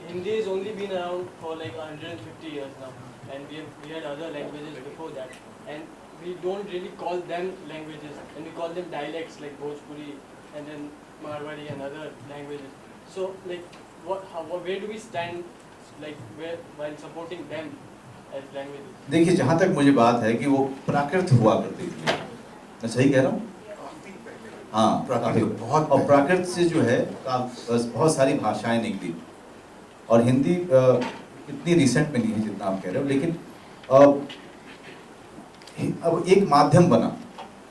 Hindi has only been around for like 150 years now, and we had other languages before that, and we don't really call them languages, and we call them dialects like Bhojpuri and then Marwari and other languages. So like, where do we stand, like while supporting them as languages? देखिए, जहाँ तक मुझे बात है कि वो प्राकृत हुआ करती थी, मैं सही कह रहा हूँ? हाँ, प्राकृत। और प्राकृत से जो है बहुत सारी भाषाएं निकली, और हिंदी इतनी रिसेंट में नहीं है जितना आप कह रहे हो, लेकिन अब एक माध्यम बना,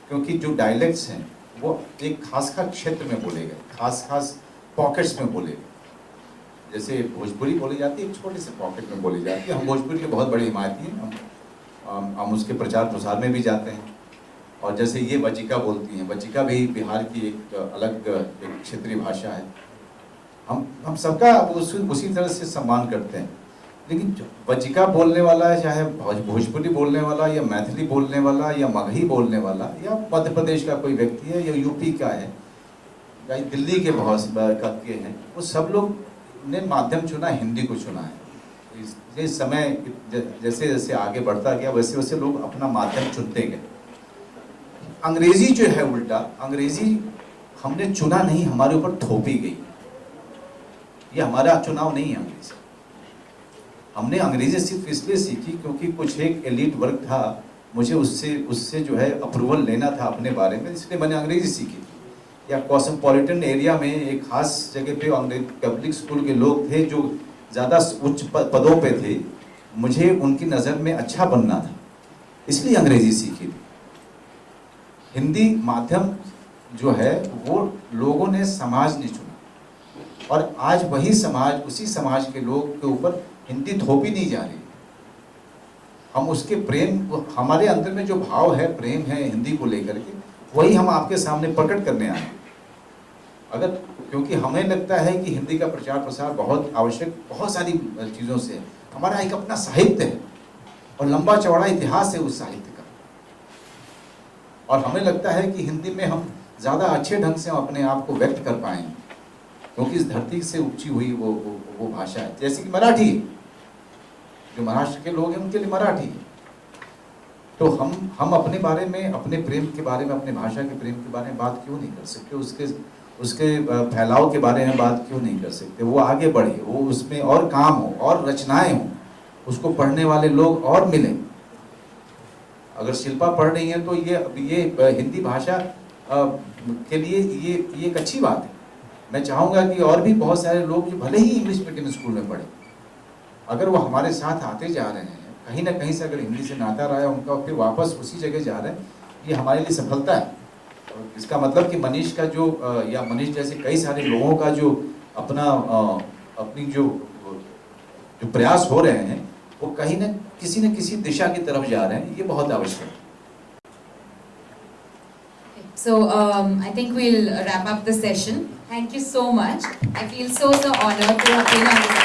क्योंकि जो डायलेक्ट्स हैं वो एक खास क्षेत्र में बोले गए, खास पॉकेट्स में बोले गए। जैसे भोजपुरी बोली जाती है एक छोटे से पॉकेट में बोली जाती है। हम भोजपुरी के बहुत बड़े हिमायती हैं, हम उसके प्रचार प्रसार में भी जाते हैं। और जैसे ये बचिका बोलती हैं, बचिका भी बिहार की एक अलग एक क्षेत्रीय भाषा है। हम सबका उसी तरह से सम्मान करते हैं। लेकिन बचिका बोलने वाला है, चाहे भोजपुरी बोलने वाला या मैथिली बोलने वाला या मगही बोलने वाला या मध्य प्रदेश का कोई व्यक्ति है या यूपी का है या दिल्ली के बहुत के हैं, वो सब लोग ने माध्यम चुना, हिंदी को चुना है। इस समय जैसे जैसे आगे बढ़ता गया वैसे वैसे लोग अपना माध्यम चुनते गए। अंग्रेजी जो है उल्टा, अंग्रेजी हमने चुना नहीं, हमारे ऊपर थोपी गई। ये हमारा चुनाव नहीं है अंग्रेजी। हमने अंग्रेजी सिर्फ इसलिए सीखी क्योंकि कुछ एक एलीट वर्ग था, मुझे उससे जो है अप्रूवल लेना था अपने बारे में, इसलिए मैंने अंग्रेजी सीखी। या कॉस्मोपॉलिटन एरिया में एक खास जगह पे अंग्रेजी पब्लिक स्कूल के लोग थे जो ज़्यादा उच्च पदों पे थे, मुझे उनकी नज़र में अच्छा बनना था, इसलिए अंग्रेजी सीखी थी। हिंदी माध्यम जो है वो लोगों ने, समाज ने चुना, और आज वही समाज, उसी समाज के लोग के ऊपर हिंदी थोपी नहीं जा रही। हम उसके प्रेम, हमारे अंदर में जो भाव है, प्रेम है हिंदी को लेकर के, वही हम आपके सामने प्रकट करने आए। अगर क्योंकि हमें लगता है कि हिंदी का प्रचार प्रसार बहुत आवश्यक, बहुत सारी चीज़ों से, हमारा एक अपना साहित्य है और लंबा चौड़ा इतिहास है उस साहित्य का, और हमें लगता है कि हिंदी में हम ज़्यादा अच्छे ढंग से अपने आप को व्यक्त कर पाएंगे, क्योंकि इस धरती से उपजी हुई वो भाषा है। जैसे कि मराठी, जो महाराष्ट्र के लोग हैं उनके लिए मराठी है। तो हम अपने बारे में, अपने प्रेम के बारे में, अपने भाषा के प्रेम के बारे में बात क्यों नहीं कर सकते? उसके फैलाव के बारे में बात क्यों नहीं कर सकते? वो आगे बढ़े, वो उसमें और काम हो और रचनाएं हो, उसको पढ़ने वाले लोग और मिलें। अगर शिल्पा पढ़ रही हैं तो ये हिंदी भाषा के लिए ये एक अच्छी बात है। मैं चाहूँगा कि और भी बहुत सारे लोग जो भले ही इंग्लिश मीडियम स्कूल में पढ़े, अगर वो हमारे साथ आते जा रहे हैं, कहीं ना कहीं से अगर हिंदी से नाता रहा है उनका, फिर वापस उसी जगह जा रहे हैं, ये हमारे लिए सफलता है। और इसका मतलब कि मनीष का जो या मनीष जैसे कई सारे लोगों का जो अपना अपनी जो प्रयास हो रहे हैं वो कहीं न किसी दिशा की तरफ जा रहे हैं, ये बहुत आवश्यक है। So I think we'll wrap up the session. Thank you so much. I feel so honored to have been on this.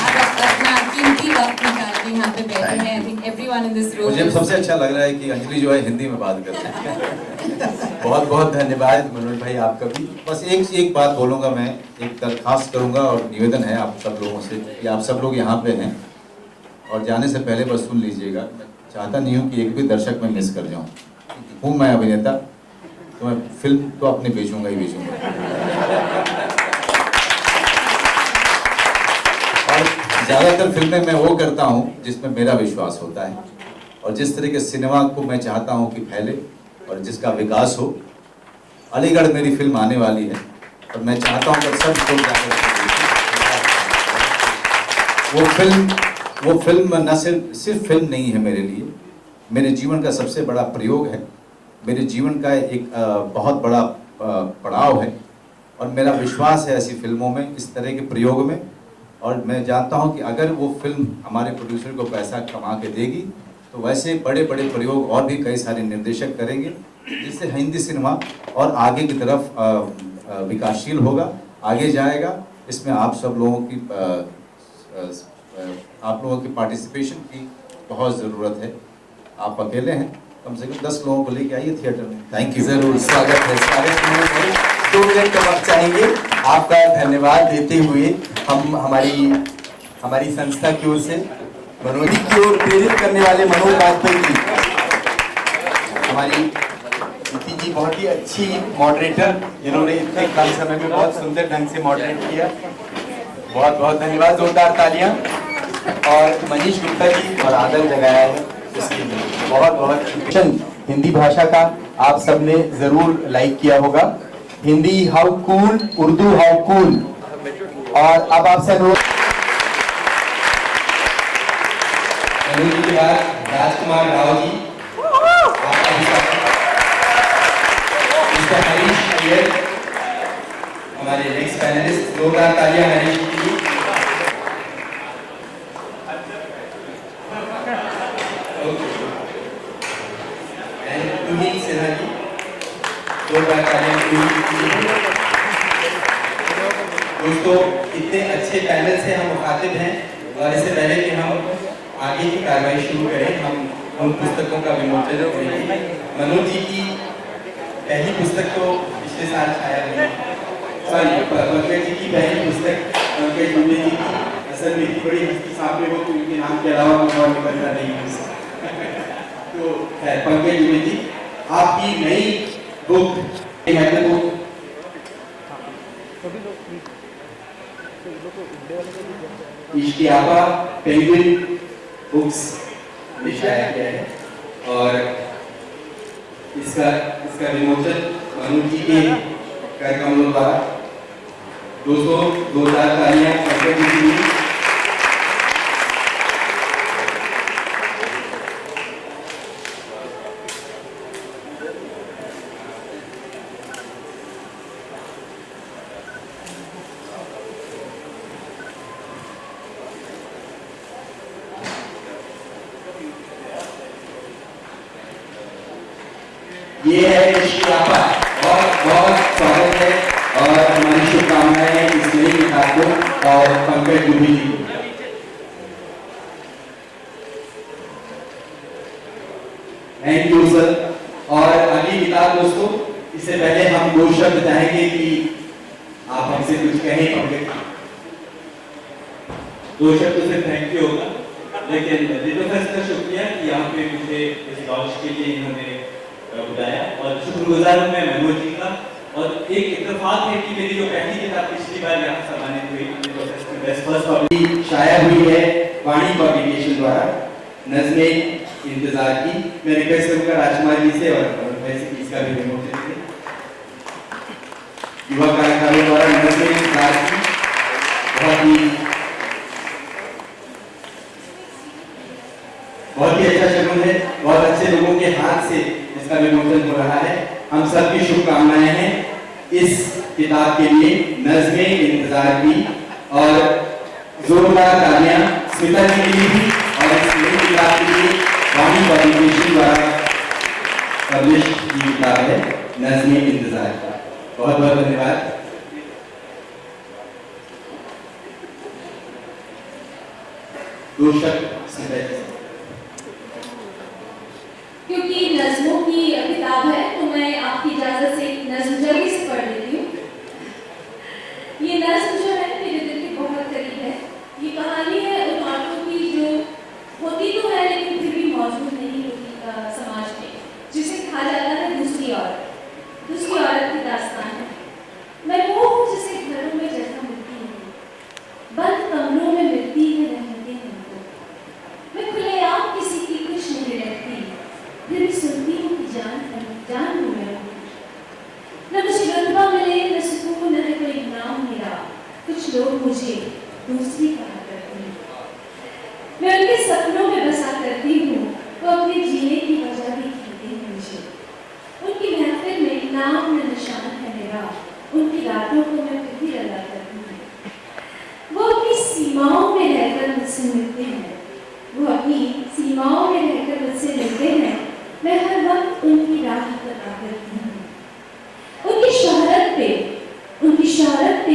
आप अपना कीमती वक्त निकाल के यहाँ पे बैठे हैं. I think everyone in this room. मुझे सबसे अच्छा लग रहा है कि अंजलि जो है हिंदी में बात कर रही है। बहुत बहुत धन्यवाद मनोज भाई आपका भी। बस एक बात बोलूँगा मैं, एक दरखास्त करूँगा और निवेदन है आप सब लोगों से कि आप सब लोग यहाँ पे हैं और जाने से पहले बस सुन लीजिएगा। मैं चाहता नहीं हूँ कि एक भी दर्शक मैं मिस कर जाऊँ। हूँ मैं अभिनेता, तो मैं फिल्म तो अपने बेचूंगा ही बेचूंगा। और ज़्यादातर फिल्में मैं वो करता हूँ जिसमें मेरा विश्वास होता है और जिस तरह के सिनेमा को मैं चाहता हूँ कि फैले और जिसका विकास हो। अलीगढ़ मेरी फिल्म आने वाली है और मैं चाहता हूँ कि सब लोग जाकर वो फिल्म न सिर्फ फिल्म नहीं है मेरे लिए, मेरे जीवन का सबसे बड़ा प्रयोग है, मेरे जीवन का एक बहुत बड़ा पड़ाव है और मेरा विश्वास है ऐसी फिल्मों में, इस तरह के प्रयोग में। और मैं जानता हूं कि अगर वो फिल्म हमारे प्रोड्यूसर को पैसा कमा के देगी तो वैसे बड़े बड़े प्रयोग और भी कई सारे निर्देशक करेंगे, जिससे हिंदी सिनेमा और आगे की तरफ विकासशील होगा, आगे जाएगा। इसमें आप सब लोगों की पार्टिसिपेशन की बहुत ज़रूरत है। आप अकेले हैं, कम से कम 10 लोगों को लेके आइए थिएटर में। Thank you. जरूर स्वागत है, स्वागत है। 2 मिनट का वक्त चाहेंगे आपका धन्यवाद देते हुए हम हमारी संस्था की ओर से मनोज की ओर प्रेरित करने वाले मनोज वाजपेयी जी, हमारी दीदी जी बहुत ही अच्छी मॉडरेटर, जिन्होंने इतने कम समय में बहुत सुंदर ढंग से मॉडरेट किया। बहुत बहुत धन्यवाद, जोरदार तालियां। और मनीष गुप्ता जी और आदर जगाया है इसके लिए बहुत बहुत। हिंदी भाषा का आप सबने जरूर लाइक किया होगा। Hindi how cool, Urdu how cool. और अब आपसे अनुरोध के बाद राजकुमार राव जी, हरीश अय्यर हमारे नेक्स्ट पैनलिस्ट। जोरदार तालियां हरीश जी। दोस्तों, इतने अच्छे पैनल से हम मुखातिब हैं और इससे पहले कि हम आगे की कार्रवाई शुरू करें, हम उन पुस्तकों का विमोचन करेंगे। मनोज जी की पहली पुस्तक तो पिछले साल छाया हुई, पंकज जी की पहली पुस्तक पंकज दुबे जी की। असल में इतनी बड़ी हस्ती सामने हो तो उनके नाम के अलावा कुछ और निकलना नहीं है। तो पंकज दुबे जी, आपकी नई बुक इश्तियाबा पेंगुइन बुक्स लिखाया गया है और इसका विमोचन मनोज जी के कार्यक्रमों द्वारा। दोस्तों, 2000 तालियां पंकज जी की। ये है इश्तियाबा, बहुत स्वागत है और हमारी शुभकामनाएं हैं इस नई किताब को और पंकज दुबे जी को। Thank you sir. और अगली किताब दोस्तों, इससे पहले हम 2 शब्द चाहेंगे कि आप हमसे कुछ कहें। पंकज 2 शब्द तो सिर्फ थैंक यू होगा, लेकिन रेडियो फेस्ट का शुक्रिया कि यहाँ पे मुझे इस लॉन्च के लिए इन्होंने बुलाया और शुक्रगुजार हूँ मैं मनोज जी का। और एक इत्तेफाक है कि मेरी जो पहली किताब पिछली बार यहाँ सम्मानित हुई शाया हुई है वाणी पब्लिकेशन द्वारा, नज़्मे इंतजार की। मैं रिक्वेस्ट करूंगा राजकुमार जी से और वैसे कि इसका भी विमोचन करें। युवा कलाकारों द्वारा नज़्मे इंतजार की बहुत ही अच्छा शगुन है, बहुत अच्छे लोगों के हाथ से इसका विमोचन हो रहा है। हम सबकी शुभकामनाएं हैं इस किताब के लिए, नज़्मे इंतजार की। और जोरदार तालियां स्मिता जी के लिए भी और इस नई किताब के लिए वाणी पब्लिकेशन द्वारा पब्लिश की किताब है नज़्म इंतजार का। बहुत बहुत धन्यवाद। क्योंकि नज़्मों की किताब है तो मैं आपकी इजाज़त से नज़्म जल्दी से पढ़ लेती हूँ। ये नज़्म जो है मेरे दिल के बहुत करीब है। ये कहानी है उन औरतों की जो होती तो है लेकिन फिर भी मौजूद नहीं होती समाज में, जिसे कहा जाता है दूसरी औरत की दास्तान है। मैं वो हूँ जिसे घरों में जगह मिलती है, बंद कमरों में मिलती है रहमतें हमको। मैं खुलेआम किसी की कुछ नहीं रहती, फिर भी सुनती हूँ कि जान हूँ मैं। न मुझे रुतबा मिले न सुकून है कोई नाम मेरा, कुछ लोग मुझे दूसरी कहा करते हैं। मैं उनके सपनों में बसा करती हूँ, वो अपने जीने की वजह भी कहते हैं मुझे। उनकी महफिल में नाम न निशान है मेरा, उनकी रातों को मैं फिर भी अदा करती हूँ। वो अपनी सीमाओं में रहकर मुझसे मिलते हैं, वो अपनी सीमाओं में रहकर मुझसे मिलते हैं। मैं हर वक्त उनकी राह अदा करती हूँ। उनकी शोहरत पे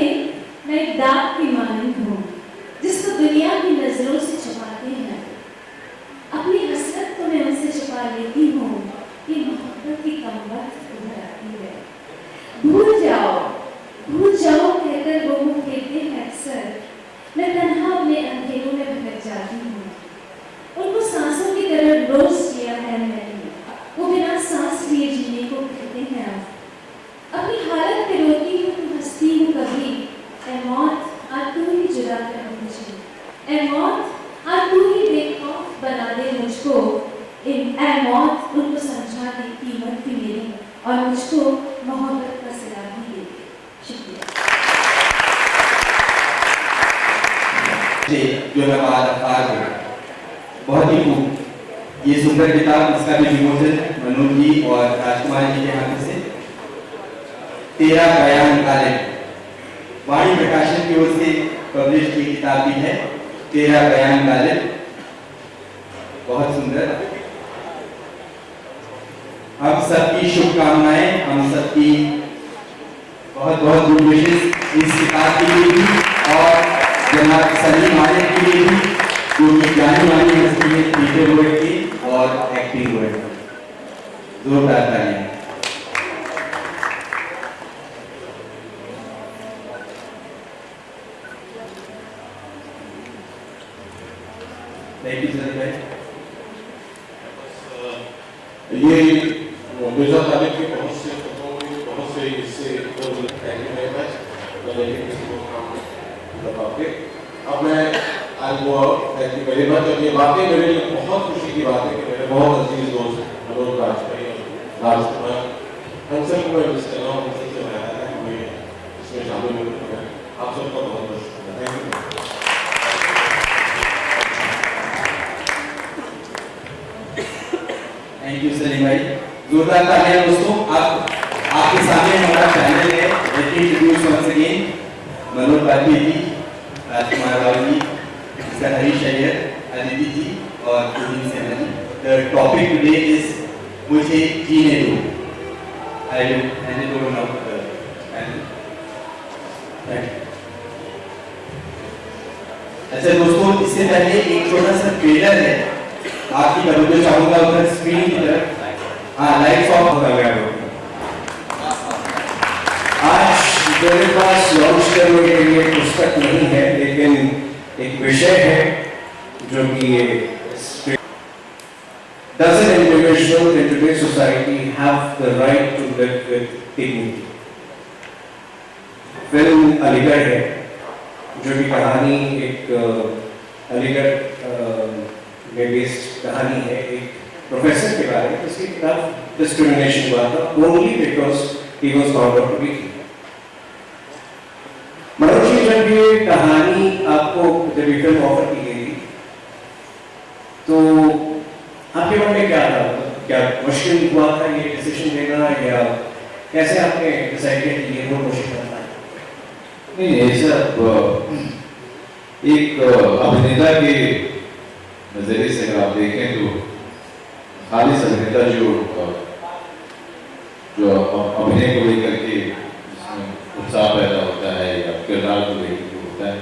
मैं एक दाग की मानंद हूँ, जिसको दुनिया की नजरों से छुपाते हैं। अपनी हसरत को मैं उनसे छुपा लेती हूँ, ये मोहब्बत की कमबख्त उभर आती है। भूल जाओ कहकर वो मुँह फेरते हैं अक्सर, मैं तन्हा अपने अंधेरों में भटक जाती हूँ। उनको सांसों की तरह रोज जिया है मैंने, वो बिना सांस लिए जीने को कहते हैं। अपनी हालत पे रोती हूँ तो हंसती हूँ कभी, ऐ मौत आ तू ही जुदा कर मुझे, ऐ मौत आ तू ही बेखौफ बना दे मुझको। ऐ मौत उनको समझा दे कीमत भी मेरी, और मुझको मोहब्बत का सिला भी दे। शुक्रिया। जो नवाज बहुत ही खूब ये सुंदर किताब, इसका भी विमोचन मनोज जी और राजकुमार जी के हाथ से तेरा बयान गालिब वाणी प्रकाशन की ओर से पब्लिश की किताब भी है तेरा बयान गालिब। बहुत सुंदर। हम सबकी शुभकामनाएं, हम सबकी बहुत बहुत गुड विशेस इस किताब के लिए भी और जनाब सलीम मालिक के लिए भी, जो कि जानी मानी हस्ती है थिएटर वर्ल्ड की और एक्टिंग वर्ल्ड की। जोरदार तालियां। थैंक यू सर भाई। ये मिर्जा तालिब के बहुत से खतों में बहुत से इससे अब मैं आज वो पहली बार जब ये बातें मेरे लिए बहुत खुशी की बात है कि मेरे बहुत अजीज दोस्त मनोज राजभाई और राजकुमार हम सबको मैं मिस कर रहा हूँ, उनसे से बनाया था कि मैं इसमें शामिल हूँ। आप सबका बहुत बहुत शुक्रिया। थैंक यू सलीम भाई। जोरदार तालियां दोस्तों। आपके सामने हमारा पैनल है। Let me introduce once again Manoj Baji ji, Rajkumar Rao ji, mister Harish Iyer, Aditi ji और Tuhin Sena ji. The topic today is Mujhe Jeene Do. I will hand it over now to the panel. अच्छा दोस्तों, इससे पहले एक छोटा सा ट्रेलर है, आपकी तवज्जो चाहूंगा उधर स्क्रीन की तरफ। हाँ, लाइट्स ऑफ हो गया। आज मेरे पास लॉन्च करने के लिए पुस्तक नहीं है, लेकिन एक विषय है जो कि Does an individual in today's society have the right to live with dignity? Film Aligarh है, जो की कहानी एक अलीगढ़ में बेस्ड कहानी है एक प्रोफेसर के बारे में, जिसके खिलाफ डिस्क्रिमिनेशन हुआ था only because he was found out to be. Manoj ji, जब ये कहानी आपको जब ये फिल्म ऑफर की गई थी तो आपके मन में क्या था? क्या मुश्किल हुआ था ये डिसीजन लेना, या कैसे आपने डिसाइड किया कि ये वो कोशिश करना है? नहीं, ऐसा एक अभिनेता के नजरिए से अगर आप देखें तो खालिश अभिनेता जो अभिनय को लेकर के जिसमें उत्साह पैदा होता है या किरदार को लेकर के होता है,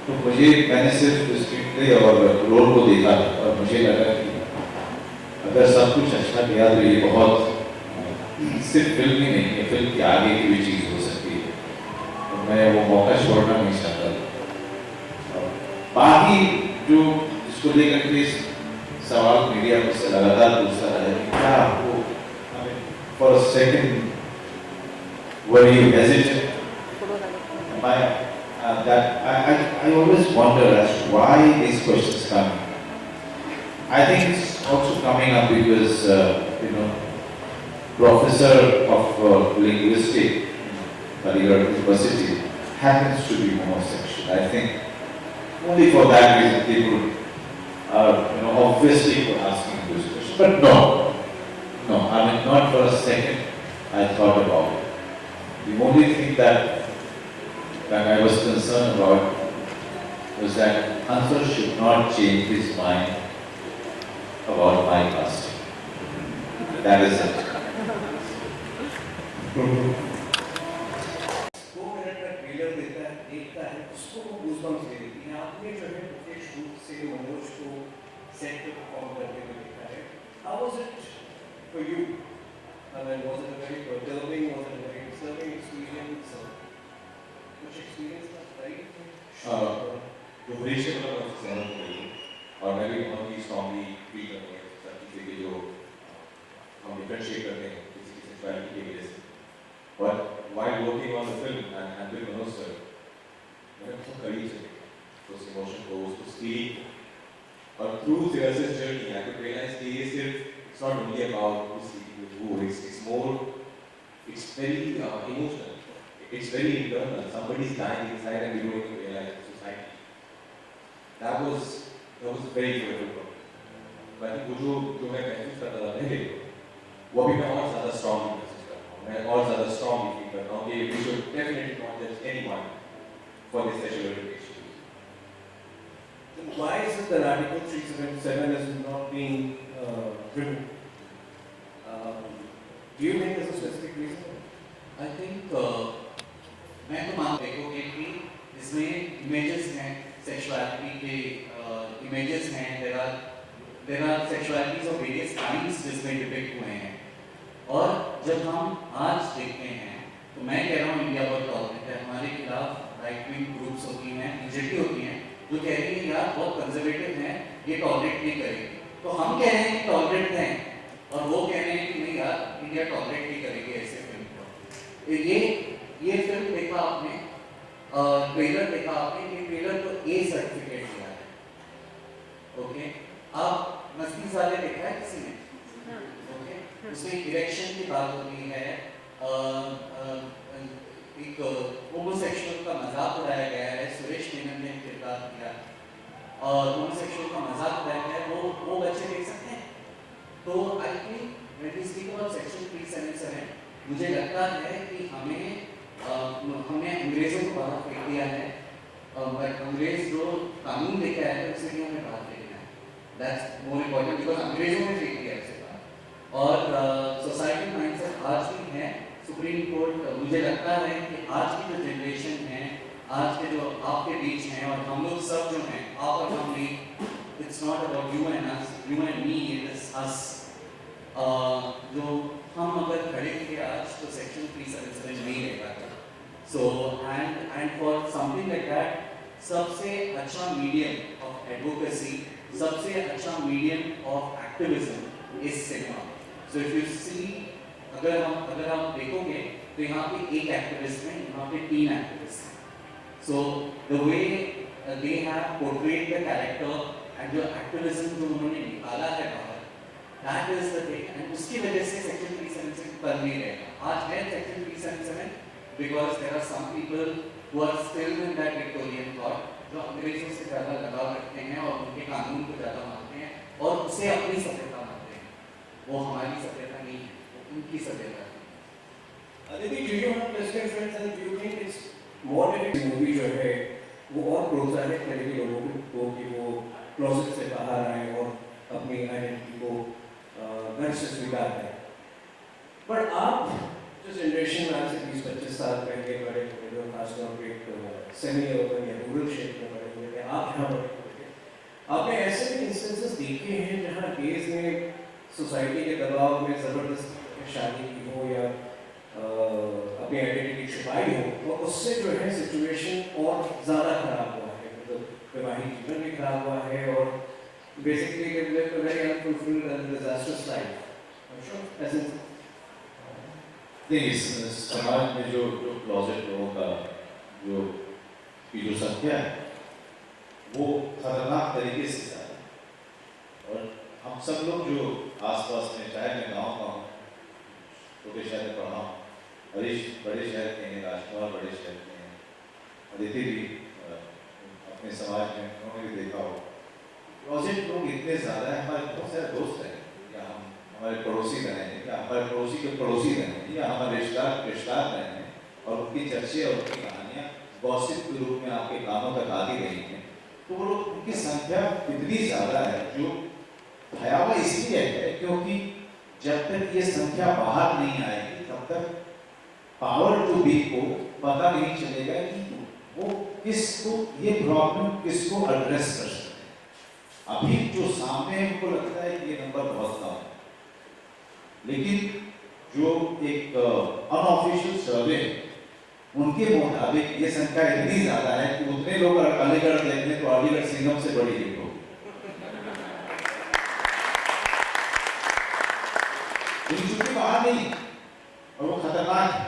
तो मैंने सिर्फ स्क्रीन प्ले और रोल को देखा और मुझे लगा कि अगर सब कुछ अच्छा किया तो ये बहुत सिर्फ फिल्म ही नहीं है, फिल्म के आगे की भी चीज़ हो सकती है। तो मैं वो मौका छोड़ना नहीं चाहता। बाकी जो इसको लेकर के सवाल मीडिया मुझसे लगातार पूछता रहा है कि क्या आपको for a second were you hesitate I always wonder as to why these questions come. I think it's also coming up because professor of linguistics at Aligarh University happens to be homosexual. I think only for that reason people are obviously asking this question. But no, I mean not for a second I thought about it. The only thing that I was concerned about was that Ansar should not change his mind about my casting. That is it. Trailer देता है, देखता है, उसको वो goosebumps दे देती है। आपने जो है प्रत्येक शूट से मनोज को सेट पे परफॉर्म करते हुए देखा है। How was it for you? I mean, was it a very perturbing, was it a very disturbing experience? कुछ experience था, right? जो हरीश का बहुत ज़्यादा हुई और मैं भी बहुत ही strongly feel करता हूँ सब चीज़ें कि जो हम differentiate करते हैं किसी की sexuality की वजह से। But while working on the film and with Manoj sir, मैंने बहुत करीब से देखा उस emotion को, उसको speak और through Siras's journey I could realize कि ये सिर्फ it's not only about who's speaking with who, it's more, it's very emotional, it's very internal. Somebody's dying inside and we don't even realize the society. That was very difficult. But I think जो मैं महसूस करता था पहले, वो अभी मैं और ज़्यादा strong महसूस कर रहा हूँ, मैं और ज़्यादा strong फील कर रहा हूँ कि we should definitely not judge anyone for this sexual orientation. Then why is it that Article 377 is not being written? Do you think there's a specific reason? I think मैं तो मान देखोगे कि इसमें images हैं sexuality के images हैं, there are sexualities of various kinds जिसमें depict हुए हैं और जब हम आज देखते हैं तो मैं कह रहा हूँ इंडिया बहुत टॉलरेंट है, हमारे खिलाफ राइट विंग ग्रुप्स होती हैं, मेजॉरिटी होती हैं जो कह रही है यार बहुत कंजर्वेटिव हैं, ये टॉलरेट नहीं करेंगे, तो हम कह रहे हैं कि टॉलरेट हैं और वो कह रहे हैं कि नहीं यार इंडिया टॉलरेट नहीं करेगी ऐसे फिल्म को। ये फिल्म देखा आपने, ट्रेलर देखा आपने, ये ट्रेलर को ए सर्टिफिकेट दिया है, ओके? आप मस्ती साले देखा है किसी ने? ओके, उसमें इरेक्शन की बात होती है, एक होमोसेक्सुअल का मजाक उड़ाया गया है, सुरेश मेनन ने किरदार किया और होमोसेक्सुअल का मजाक उड़ाया गया है, वो बच्चे देख सकते हैं। तो I think when we speak about section 377 मुझे लगता है कि हमने अंग्रेजों को बाहर फेंक दिया है, बट अंग्रेज जो कानून लेके आए थे उसे भी हमें बाहर फेंकना है। दैट्स मोर इम्पोर्टेंट बिकॉज अंग्रेजों ने फेंक दिया उसे बाहर और सोसाइटी माइंडसेट आज भी है। सुप्रीम कोर्ट मुझे लगता है कि आज की जो जनरेशन है, आज के जो आपके बीच हैं और हम लोग सब जो हैं, आप और हम भी, it's not about you and us, you and me, it is us. जो हम अगर खड़े थे आज तो सेक्शन 377 नहीं रहेगा। So and for something like that सबसे अच्छा मीडियम ऑफ एडवोकेसी, सबसे अच्छा medium of activism is cinema. So if you see, अगर आप देखोगे तो यहाँ पे एक एक्टिविस्ट है, यहाँ पे 3 एक्टिविस्ट हैं। So the way they have portrayed the character and जो एक्टिविज्म जो उन्होंने निकाला है बाहर, that is the thing, and उसकी वजह से सेक्शन 377 कर नहीं रहेगा। आज है section 377 because there are some people who are still in that Victorian thought, जो अंग्रेजों से ज़्यादा लगाव रखते हैं और उनके कानून को ज़्यादा मानते हैं और उसे अपनी सभ्यता मानते हैं। वो हमारी सभ्यता नहीं है, वो उनकी सभ्यता है। Aditi, do you have Western friends and do you think it's more than a movie जो है वो और प्रोत्साहित करेगी लोगों को कि वो क्लोजेट से बाहर आए और अपनी आइडेंटिटी को घर से स्वीकार करें। पर आप जो जनरेशन आज से 20-25 साल पहले बड़े हुए, खासतौर पर एक सेमी अर्बन या रूरल क्षेत्र में बड़े हुए, आप यहाँ बड़े हुए थे, आपने ऐसे भी इंस्टेंसेस देखे हैं जहाँ गेज ने सोसाइटी के दबाव में ज़बरदस्ती शादी की हो या अपनी आइडेंटिटी छुपाई हो, और उससे जो है सिचुएशन और ज़्यादा खराब हुआ है, मतलब वैवाहिक जीवन भी खराब हुआ है और basically very unfulfilled and disasters life. ऐसे नहीं, इस समाज में जो क्लोजेट लोगों का जो की जो संख्या है वो खतरनाक तरीके से ज़्यादा है। और हम सब लोग जो आसपास में, चाहे मैं गाँव का हूँ, छोटे शहर में पढ़ा हूँ, हरीश बड़े शहर के हैं, राजकुमार बड़े शहर के हैं, अदिति भी अपने समाज में उन्होंने भी देखा हो, क्लोजेट लोग इतने ज़्यादा हैं। हमारे बहुत सारे दोस्त हैं, या हमारे पड़ोसी रहे हैं, या हमारे पड़ोसी के पड़ोसी रहे हैं, या हमारे रिश्तेदार रहे हैं, और उनकी चर्चे और उनकी कहानियाँ गॉसिप के रूप में आपके कानों तक आती रही हैं। तो वो लोग, उनकी संख्या इतनी ज़्यादा है, जो भयावह इसलिए है क्योंकि जब तक ये संख्या बाहर नहीं आएगी तब तक पावर टू बी को पता नहीं चलेगा कि वो किसको, ये प्रॉब्लम किसको एड्रेस कर सकते हैं। अभी जो सामने उनको लगता है कि ये नंबर बहुत कम है, लेकिन जो एक अनऑफिशियल सर्वे उनके मुताबिक ये संख्या इतनी ज्यादा है कि उतने लोग अलीगढ़ देखने तो अलीगढ़ सिंघम से बड़ी हिट होगी। चूंकि बाहर नहीं, और वो खतरनाक है,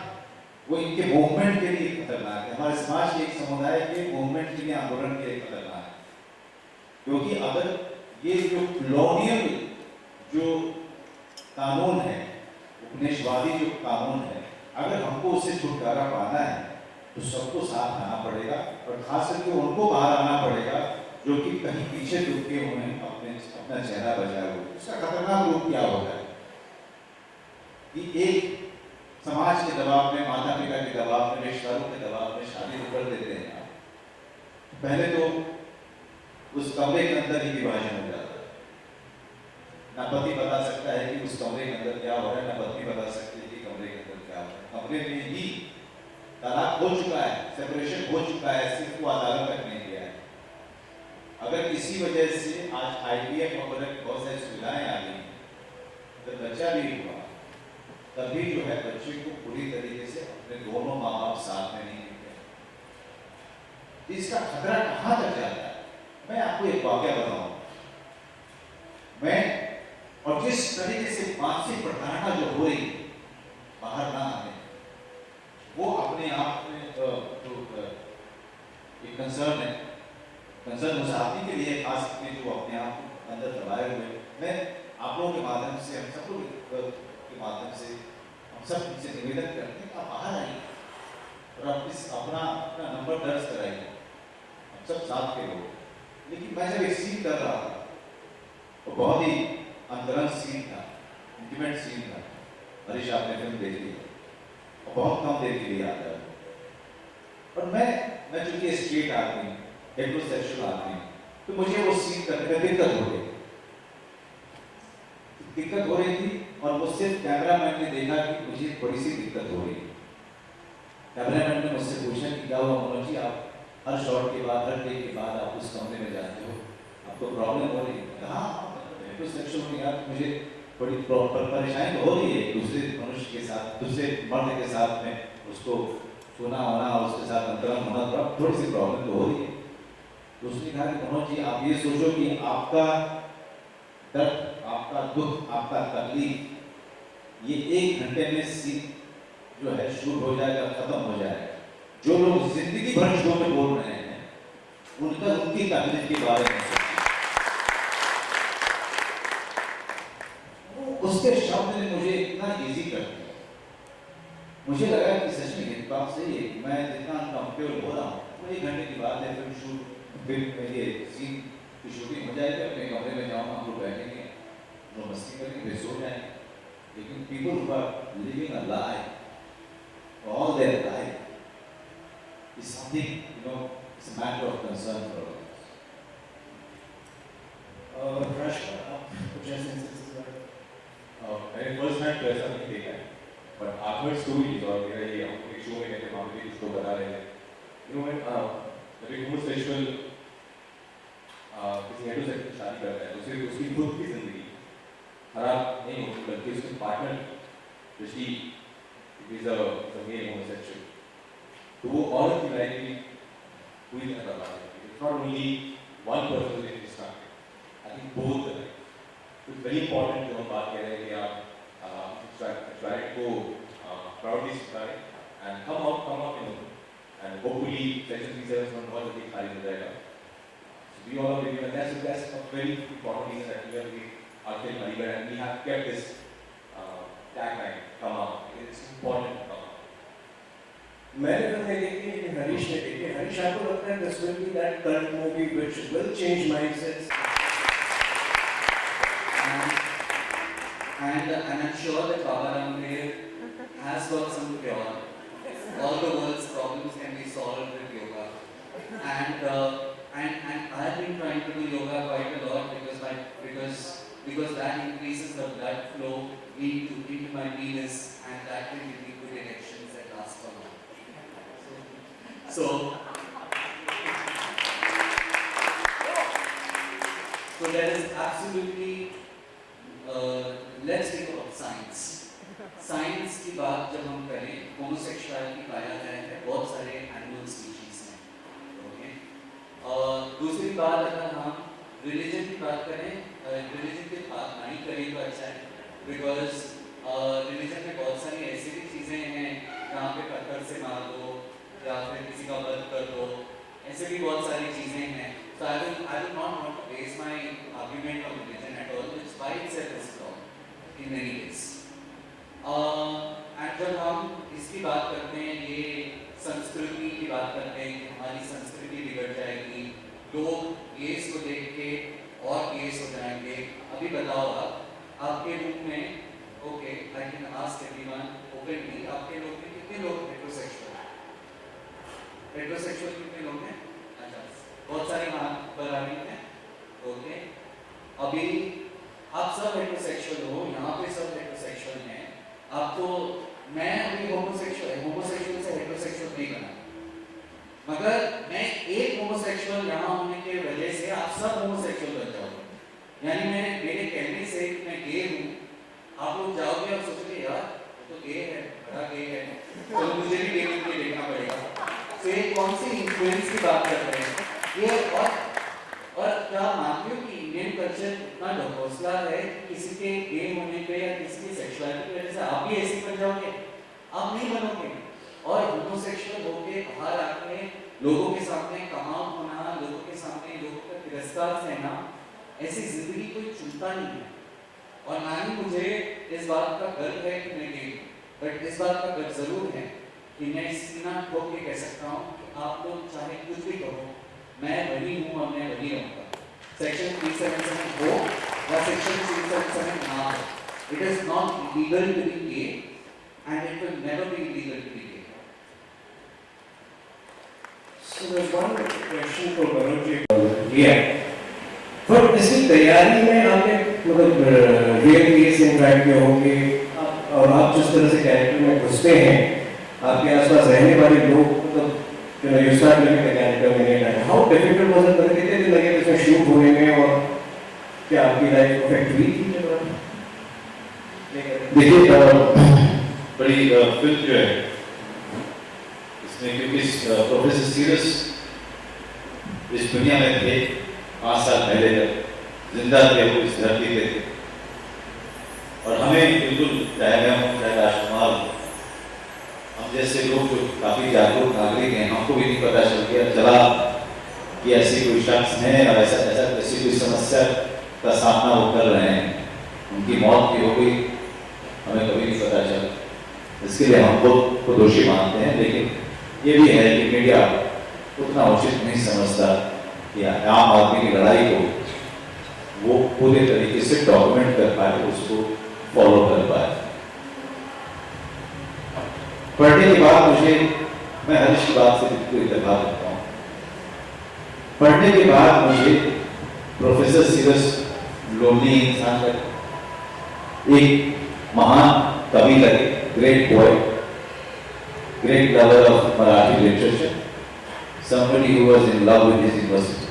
वो इनके मूवमेंट के लिए खतरनाक है, हमारे समाज के एक समुदाय के मूवमेंट के लिए, आंदोलन के लिए खतरनाक है। क्योंकि अगर ये जो कॉलोनियल जो कानून है, उपनिवेशवादी जो कानून है, अगर हमको उससे छुटकारा पाना है तो सबको साथ आना पड़ेगा, और खास करके उनको बाहर आना पड़ेगा जो कि कहीं पीछे दुबके हुए हैं, अपना चेहरा बचाए हुए। उसका खतरनाक रूप क्या होता है कि एक समाज के दबाव में, माता पिता के दबाव में, रिश्तेदारों के दबाव में शादी कर देते हैं आप, पहले तो उस कमरे के अंदर ही विभाजन हो जाता है। ना पति बता सकता है कि उस कमरे के अंदर क्या हो रहा है, ना पत्नी बता सकती है कि कमरे के अंदर क्या हो रहा है। कमरे में ही तलाक हो चुका है, सेपरेशन हो चुका है, सिर्फ वो अदालत तक नहीं गया है। अगर किसी वजह से आज IVF वगैरह की बहुत सारी सुविधाएं आ गई, तो बच्चा भी हुआ, तभी जो है बच्चे को पूरी तरीके से अपने दोनों माँ बाप साथ में नहीं मिलते। इसका खतरा कहाँ तक जाता है? मैं आपको एक वाकया बताऊं। मैं, और जिस तरीके से मानसिक प्रताड़ना जो हो रही बाहर ना आने, वो अपने आप में जो एक कंसर्न है, कंसर्न मुसाफिर के लिए खास करके जो अपने आप को अंदर दबाए हुए, मैं आप लोगों के माध्यम से, हम सब लोग के माध्यम से, हम सब इनसे निवेदन करते हैं कि आप बाहर आइए और अपना नंबर दर्ज कराइए, हम सब साथ के लोग। लेकिन मैं जब एक सीन कर रहा था, वो बहुत ही अंतरंग सीन था, इंटीमेट सीन था। हरीश, आपने फिल्म देखी है और बहुत कम देर के लिए आता है। और मैं चूंकि स्ट्रेट आदमी, हेटेरोसेक्सुअल आदमी, तो मुझे वो सीन करने में दिक्कत हो रही थी। और वो सिर्फ कैमरामैन ने देखा कि मुझे थोड़ी सी दिक्कत हो रही है। कैमरामैन ने मुझसे पूछा कि क्या हुआ मनोज जी, आप हर शॉट के बाद, हर टेक के बाद आप उस कमरे में जाते हो, आपको प्रॉब्लम हो रही है? कहा हेटेरोसेक्सुअल में यार मुझे बड़ी परेशानी तो हो रही है, दूसरे मनुष्य के साथ, दूसरे मर्द के साथ में उसको छूना होना और उसके साथ अंतरंग होना, थोड़ी सी प्रॉब्लम तो हो रही है। तो उसने कहा कि मनोज जी, आप ये सोचो कि आपका दर्द, आपका दुख, आपका तकलीफ ये 1 घंटे में सीन जो है शुरू हो जाएगा, खत्म हो जाएगा। जो लोग जिंदगी भर शो में बोल रहे हैं उनकी तकलीफ के बारे में उसके शब्द ने मुझे इतना इजी कर दिया। मुझे लगा कि सच में ये बात सही है, मैं जितना अनकंफर्टेबल हो रहा हूँ, वो 1 घंटे की बात है, फिल्म में ये सीन की शूटिंग हो जाएगी, अपने कमरे में जाऊँगा, हम लोग बैठेंगे, जो मस्ती करेंगे, फिर सो जाएंगे। लेकिन people who are living a life, all their life is something, It's a matter of concern for all. मैंने फर्स्ट हैंड तो ऐसा नहीं देखा है, बट I've heard stories और मेरा ये हम एक शो में कहते हैं मामले जिसको बता रहे हैं, you know when जब एक homosexual किसी हेटेरोसेक्सुअल शादी करता है तो उसे उसकी खुद की जिंदगी खराब नहीं होती बल्कि उसके partner Rishi is a male homosexual, तो वो औरत की लाइफ भी पूरी तरह बर्बाद है. It's not only one person who is distracted, I think both the life. It's very important जो हम बात कर रहे हैं कि आप sexuality को proudly स्वीकारें and come out you know, and hopefully section 371 बहुत जल्दी खाली हो जाएगा. So we all are living, and that's a very important reason that we are still Maribar and we have kept this tagline come out. It's important to come out. मैंने तो नहीं देखी लेकिन हरीश ने देखी. हरीश आपको लगता है this will be that cult movie which will change mindsets? And I'm sure that Baba Ramdev has got some cure. All the world's problems can be solved with yoga. And I've been trying to do yoga quite a lot because that increases the blood flow into my venus and that can give me good erections that last for long. So there is absolutely let's think about science. Science की बात जब हम करें, homosexuality पाया गया है बहुत सारे एनिमल स्पीशीज में, ओके. और दूसरी बात अगर हम रिलीजन की बात करें, रिलीजन की बात नहीं करें तो अच्छा है, बिकॉज रिलीजन में बहुत सारी ऐसी भी चीज़ें हैं जहाँ पे पत्थर से मार दो या फिर किसी का वध कर दो, ऐसे भी बहुत सारी चीज़ें हैं. So I will not want to base my argument on religion at all, which by itself is wrong in many ways. And जब हम इसकी बात करते हैं, ये संस्कृति की बात करते हैं कि हमारी संस्कृति बिगड़ जाएगी, लोग गेस को देख के और गेस हो जाएंगे. अभी बताओ आपके रूम में, okay, I can ask everyone openly, आपके लोग में कितने लोग हेटेरोसेक्सुअल कितने लोग हैं? अच्छा, बहुत सारे हाथ पर आ रही हैं, ओके. अभी आप सब हेटेरोसेक्सुअल हो, यहाँ पे सब हेटेरोसेक्सुअल हैं. आप तो मैं अभी होमोसेक्सुअल से हेटेरोसेक्सुअल नहीं बना, मगर मैं एक होमोसेक्सुअल यहाँ होने के वजह से आप सब होमोसेक्सुअल बन जाओगे. यानी मेरे कहने से मैं गे हूँ, आप लोग जाओगे और सोचोगे यार वो तो गे है, बड़ा गे है, तो मुझे भी गे के देखना पड़ेगा. तो ये कौन सी इन्फ्लुएंस की बात कर रहे हैं ये? और क्या मानते हो कि इंडियन कल्चर इतना ढकोसला है किसी के गे होने पे या किसी की सेक्सुअलिटी की वजह से आप भी ऐसे बन जाओगे? आप नहीं बनोगे. और होमोसेक्सुअल होके बाहर आके लोगों के सामने कमाल होना, लोगों के सामने लोगों का तिरस्कार सहना, ऐसी जिंदगी कोई चुनता नहीं है. और ना ही मुझे इस बात का गर्व है कि मैं गे हूं, बट इस बात का गर्व जरूर है कि मैं सीना ठोक के कह सकता हूँ कि आप लोग चाहे कुछ भी कहो, मैं वही हूँ और मैं वही रहूँगा. सेक्शन 377 हो या सेक्शन 377 ना हो, it is not illegal to be gay and it will never be illegal to be gay. So there's one question for Manoj. Yeah. पर इसकी तैयारी में आपने मतलब रियल केस इंटरैक्ट में होंगे और आप जिस तरह से कैरेक्टर में घुसते हैं, आपके आसपास रहने वाले लोग मतलब you start living the character in your life. How difficult was it? मतलब कितने दिन लगे इसमें शूट होने में और क्या आपकी लाइफ अफेक्ट हुई थी जब आप? देखिए बड़ी फिल्म जो है इसमें क्योंकि प्रोफेसर सीरियस इस दुनिया में थे 5 साल पहले तक जिंदा थे, वो इस धरती पे थे और हमें बिल्कुल चाहे मैं हूँ चाहे राजकुमार, हम जैसे लोग जो काफ़ी जागरूक नागरिक हैं, हमको भी नहीं पता चला कि ऐसी कोई शख्स है और ऐसी कोई समस्या का सामना वो कर रहे हैं, उनकी मौत भी हो गई, हमें कभी नहीं पता चला. इसके लिए हम खुद को दोषी मानते हैं, लेकिन ये भी है कि मीडिया उतना उचित नहीं समझता कि आम आदमी की लड़ाई को वो पूरे तरीके से डॉक्यूमेंट कर पाए, उसको फॉलो कर पाए. पढ़ने के बाद मैं हरीश की बात से बिल्कुल इत्तेफाक रखता हूँ. पढ़ने के बाद मुझे प्रोफेसर सीरस लोनी इंसान लगे, एक महान कवि लगे, great poet, great lover of Marathi literature, somebody who was in love with his university,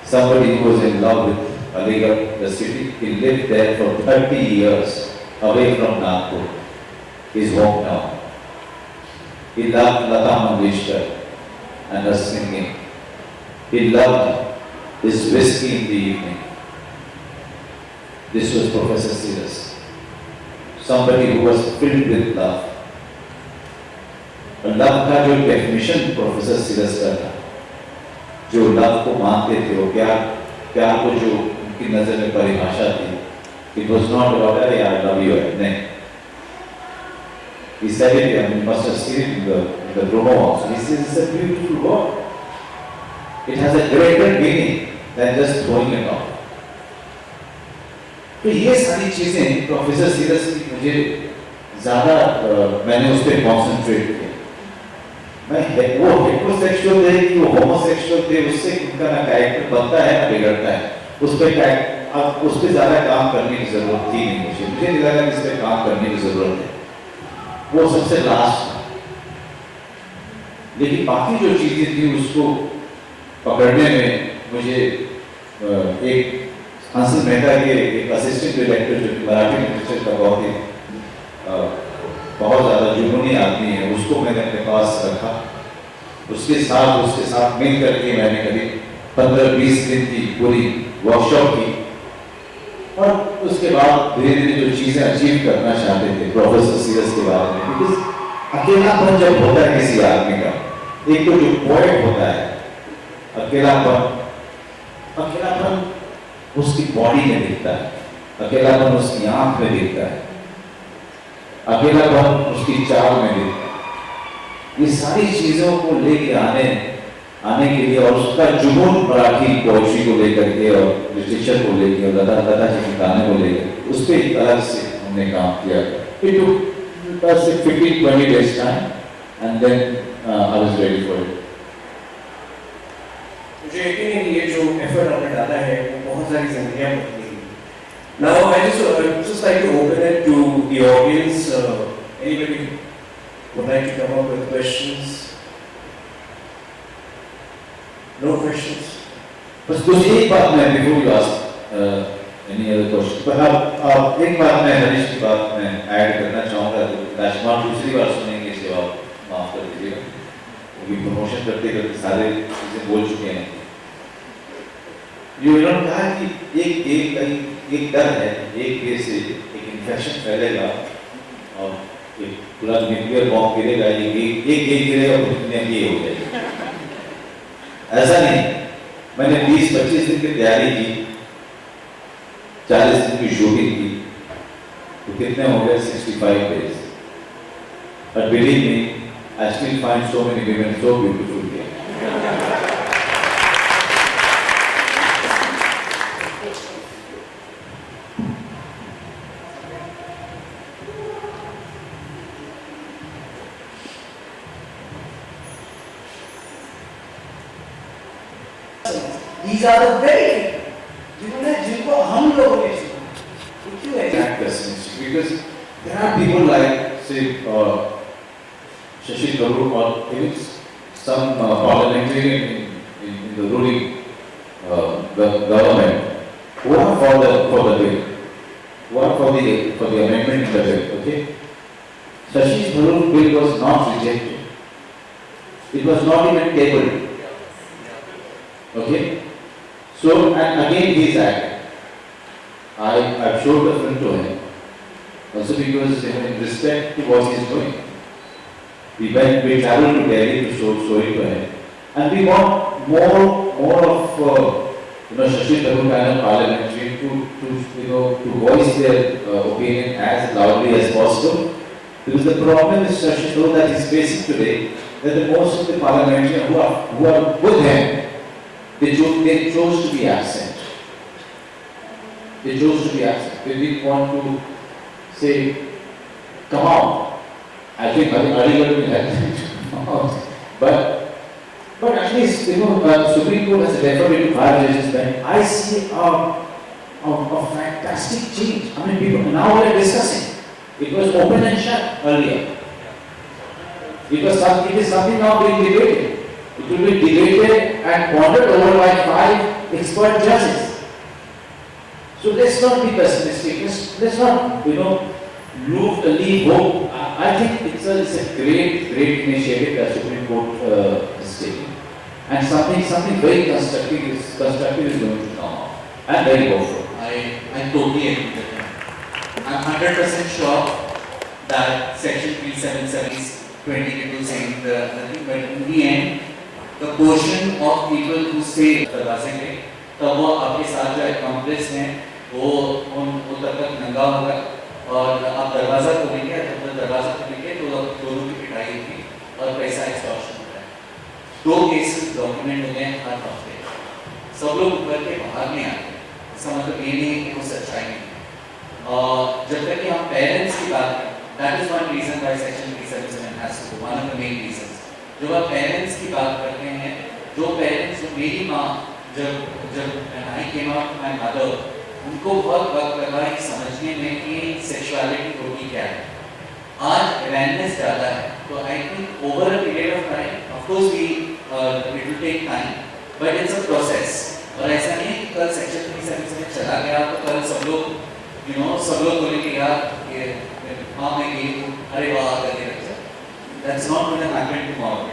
somebody who was in love with Aligarh, the city. He lived there for 30 years away from Nagpur, his hometown. He loved Lata Mangeshkar and her singing. He loved his whiskey in the evening. This was Professor Siras, somebody who was filled with love. Love का जो definition professor serous का था, जो love को मानते थे, वो प्यार को जो उनकी नजर में परिभाषा थी, it was not about I love you, नहीं. He said it, and you must have seen it in the promo also. He says it's a beautiful word. It has a greater meaning than just throwing it off. तो ये सारी चीजें professor serous की मुझे ज्यादा मैंने उस पर कॉन्सेंट्रेट किया. मैं वो हेटेरोसेक्सुअल थे कि वो होमोसेक्सुअल थे, उससे उनका ना कैरेक्टर बनता है ना बिगड़ता है. उस पे ज्यादा काम करने की जरूरत थी नहीं. मुझे नहीं लगा कि इस पे काम करने की जरूरत है. वो सबसे लास्ट था. लेकिन बाकी जो चीजें थी उसको पकड़ने में मुझे एक हंसल मेहता के एक असिस्टेंट डायरेक्टर जो मराठी लिटरेचर का बहुत ज़्यादा जुनूनी आदमी है, उसको मैंने अपने पास रखा. उसके साथ मिल करके मैंने करीब 15-20 दिन की पूरी वर्कशॉप की. और उसके बाद धीरे धीरे जो चीज़ें अचीव करना चाहते थे प्रोफेसर सीरस के बारे में, बिकॉज अकेलापन जब होता है किसी आदमी का, एक तो जो पोएट होता है, अकेलापन उसकी बॉडी में दिखता है, अकेलापन उसकी आंख में दिखता है, अकेलापन उसकी चाल में दिखता है. ये सारी चीजों को लेके आने के लिए, और उसका जुनून मराठी पोएट्री को लेकर के और लिटरेचर को लेकर, लता जी के गाने को लेकर, उस पर एक अलग से हमने काम किया. It took us 15-20 days time, and then I was ready for it. मुझे यकीन है कि ये जो एफर्ट आपने डाला है वो बहुत सारी जिंदगियां बदलेगी. Now I just like to open it to the audience. Anybody would like to come up with questions? No questions? बस कुछ एक बात मैं before you ask any other question, पर अब एक बात मैं हरीश की बात में ऐड करना चाहूँगा. तो राजकुमार दूसरी बार सुनेंगे, इसे आप माफ कर दीजिएगा, क्योंकि प्रमोशन करते करते सारे चीजें बोल चुके हैं. ये उन्होंने कहा कि एक डर है, एक वे से एक इन्फेक्शन फैलेगा और एक पूरा न्यूक्लियर बॉम्ब गिरेगा, एक गिरेगा तो दुनिया की हो जाएगी. ऐसा नहीं. मैंने 20-25 दिन की तैयारी की, 40 दिन की शूटिंग की, तो कितने हो गए? 65 days. But believe me, I still find so many women so beautiful here. These are the very जिनको हम लोगों ने because there are people like say Shashi Tharoor or even some parliamentarian in the ruling government who are for the bill, who are for the amendment in the bill. Okay, Shashi Tharoor bill was not rejected. It was not even tabled. Okay. So, and again he is acting. I've showed the film to him, also because in respect to what he is doing. We traveled to Delhi to show it to him, and we want more of Shashi Tharoor kind of parliamentary to voice their opinion as loudly as possible. Because the problem with Shashi Tharoor that he is facing today, that the most of the parliamentarians who are with him, they chose to be absent. They chose to be absent. They didn't want to say, come on. I think Aligarh will help them. But But at least, Supreme Court has referred it to 5 judges bench. I see a fantastic change. I mean, people now we are discussing. It was open and shut earlier. It is something now being debated. It will be debated and pondered over by 5 expert judges. So let's not be pessimistic. Let's not, leave hope. I think it's a great initiative that Supreme Court is taking, and something very constructive is going to come out. I'm very hopeful. I totally agree with him. I'm 100% sure that Section 377 is 20 saying the thing, but in the end, the portion of people who say दरवाजे पे, तब वो आपके साथ जो accomplice हैं, वो उन तक नंगा होगा और आप दरवाजा खोलेंगे, जब दरवाजा खोलेंगे तो दोनों की पिटाई होगी और पैसा extortion होता है। 2 केसेस डॉक्यूमेंट हो गए हर हफ्ते, सब लोग ऊपर के बाहर नहीं आते। इसका मतलब ये नहीं कि वो सच्चाई नहीं है। और जब तक कि हम पेरेंट्स की बात करें, that is one reason why Section 377 has to go, one of the main reasons। जब आप पेरेंट्स की बात करते हैं, जो पेरेंट्स, मेरी माँ जब I came out to my mother, उनको बहुत वक्त लगा ये समझने में कि सेक्सुअलिटी होती क्या है। आज अवेयरनेस ज़्यादा है, तो I think over a period of time, of course it will take time, but it's a process। और ऐसा नहीं है कि कल Section 377 चला गया तो कल सब लोग बोलेंगे यार ये हाँ मैं ये अरे वाह करके रख जाए। That's not going to happen tomorrow।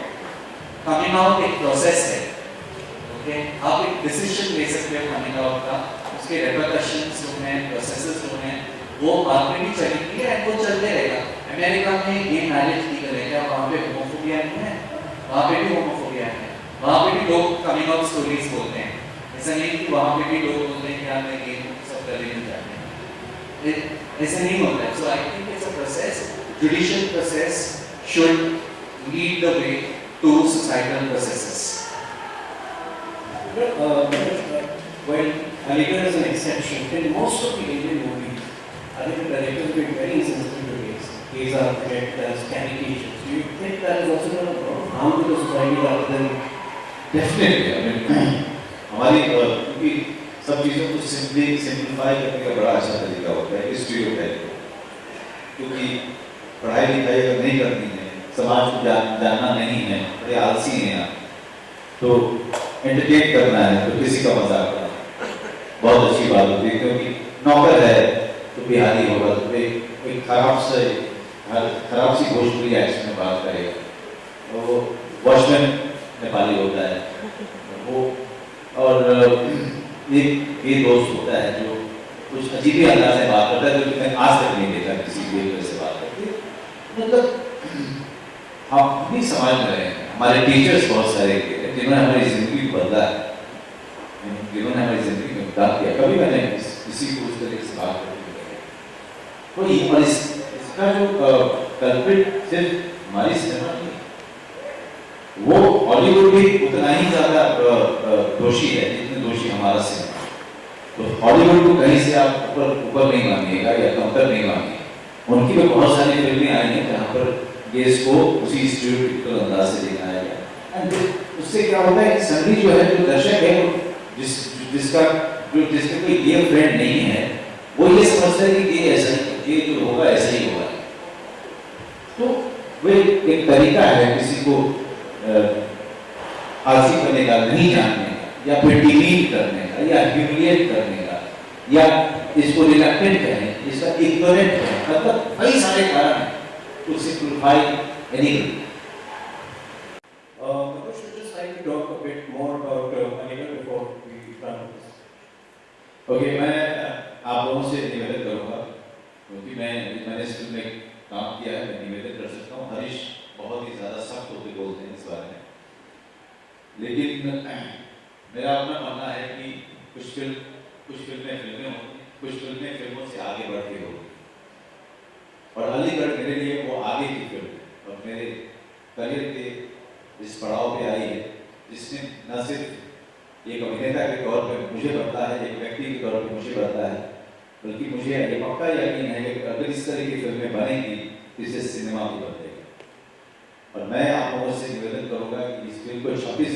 Coming out एक process है, okay? आप एक decision ले सकते हो coming out का, उसके repercussions जो हैं, processes जो हैं, वो बाद में भी चलेंगे और वो चलते रहेगा। अमेरिका में ये मैरिज लीगल है क्या? वहाँ पे होमोफोबिया नहीं है? वहाँ पे भी होमोफोबिया है। वहाँ पे भी लोग coming out stories बोलते हैं। ऐसा नहीं कि वहाँ पे भी लोग बोलते हैं कि यार मैं ये सब कर लेना चाहते हैं। ऐसा नहीं होता है। So I think it's a process। Judicial process should lead the way to societal processes। Well, Aligarh is an exception. In most of the Indian movies, I think the directors have been very sensitive to gays. Gays are projected as caricatures. Do you think that is also going to harm to the society rather than? Definitely। I mean, हमारी क्योंकि सब चीज़ों को simplify करने का बड़ा अच्छा तरीका होता है स्टीरियोटाइप, क्योंकि पढ़ाई लिखाई अगर नहीं करनी है, समाज को जानना नहीं है, बड़े आलसी हैं आप, तो एंटरटेन करना है तो किसी का मजाक करना बहुत अच्छी बात होती है, क्योंकि नौकर है तो बिहारी होगा तो कोई खराब सी भोजपुरी एक्शन में बात करेगा, तो वॉचमैन नेपाली होता है वो, और एक ये दोस्त होता है जो कुछ अजीब ही अंदाज से बात करता है जो मैंने आज तक नहीं देखा किसी भी तरह से बात करते। मतलब हम भी समझ रहे हैं, हमारे टीचर्स बहुत सारे जिन्होंने हमारी जिंदगी बदला है, जिन्होंने हमारी जिंदगी में बदला किया। कभी मैंने किसी को उस तरीके से बात करती और इसका जो कल्प्रिट सिर्फ हमारी सिनेमा नहीं, वो हॉलीवुड भी उतना ही ज्यादा दोषी है जितने दोषी हमारा सिनेमा। तो हॉलीवुड को कहीं से आप ऊपर नहीं मांगिएगा या कमतर नहीं मांगिएगा। उनकी भी बहुत सारी फिल्में आई हैं जहाँ पर गेस को उसी स्टीरियोटाइपिकल अंदाज से दिखाया गया। एंड उससे क्या होता है कि सभी जो है जो दर्शक है जिसका कोई गे फ्रेंड नहीं है, वो ये समझता है कि ये ऐसा ही, ये जो होगा ऐसा ही होगा। तो वो एक तरीका है किसी को आलसी करने का, नहीं जानने का, या फिर डिमीट करने का, या ह्यूमिलिएट करने का, या इसको रिलक्टेंट कहें, इसका इग्नोरेंट कहें, मतलब कई सारे कारण हैं to simplify anything। Manoj, would just like to talk a bit more about Aligarh before we run this। Okay, मैं आप लोगों से निवेदन करूँगा, क्योंकि मैंने इस फिल्म में काम किया है, मैं निवेदन कर सकता हूँ। हरीश बहुत ही ज़्यादा सख्त होकर बोलते हैं इस बारे में, लेकिन मेरा अपना मानना है कि कुछ फिल्में होती, कुछ फिल्में फिल्मों से आगे बढ़ती होगी, और अलीगढ़ मेरे लिए वो आगे की फिल्म है और मेरे करियर के इस पड़ाव पे आई है, जिसने न सिर्फ एक अभिनेता के तौर पर मुझे बनता है, एक व्यक्ति के तौर पर मुझे बनता है, बल्कि मुझे ये पक्का यकीन है कि अगर इस तरह की फिल्में बनेंगी, इससे सिनेमा भी बदलेगा। और मैं आप लोगों से निवेदन करूंगा कि इस फिल्म को 26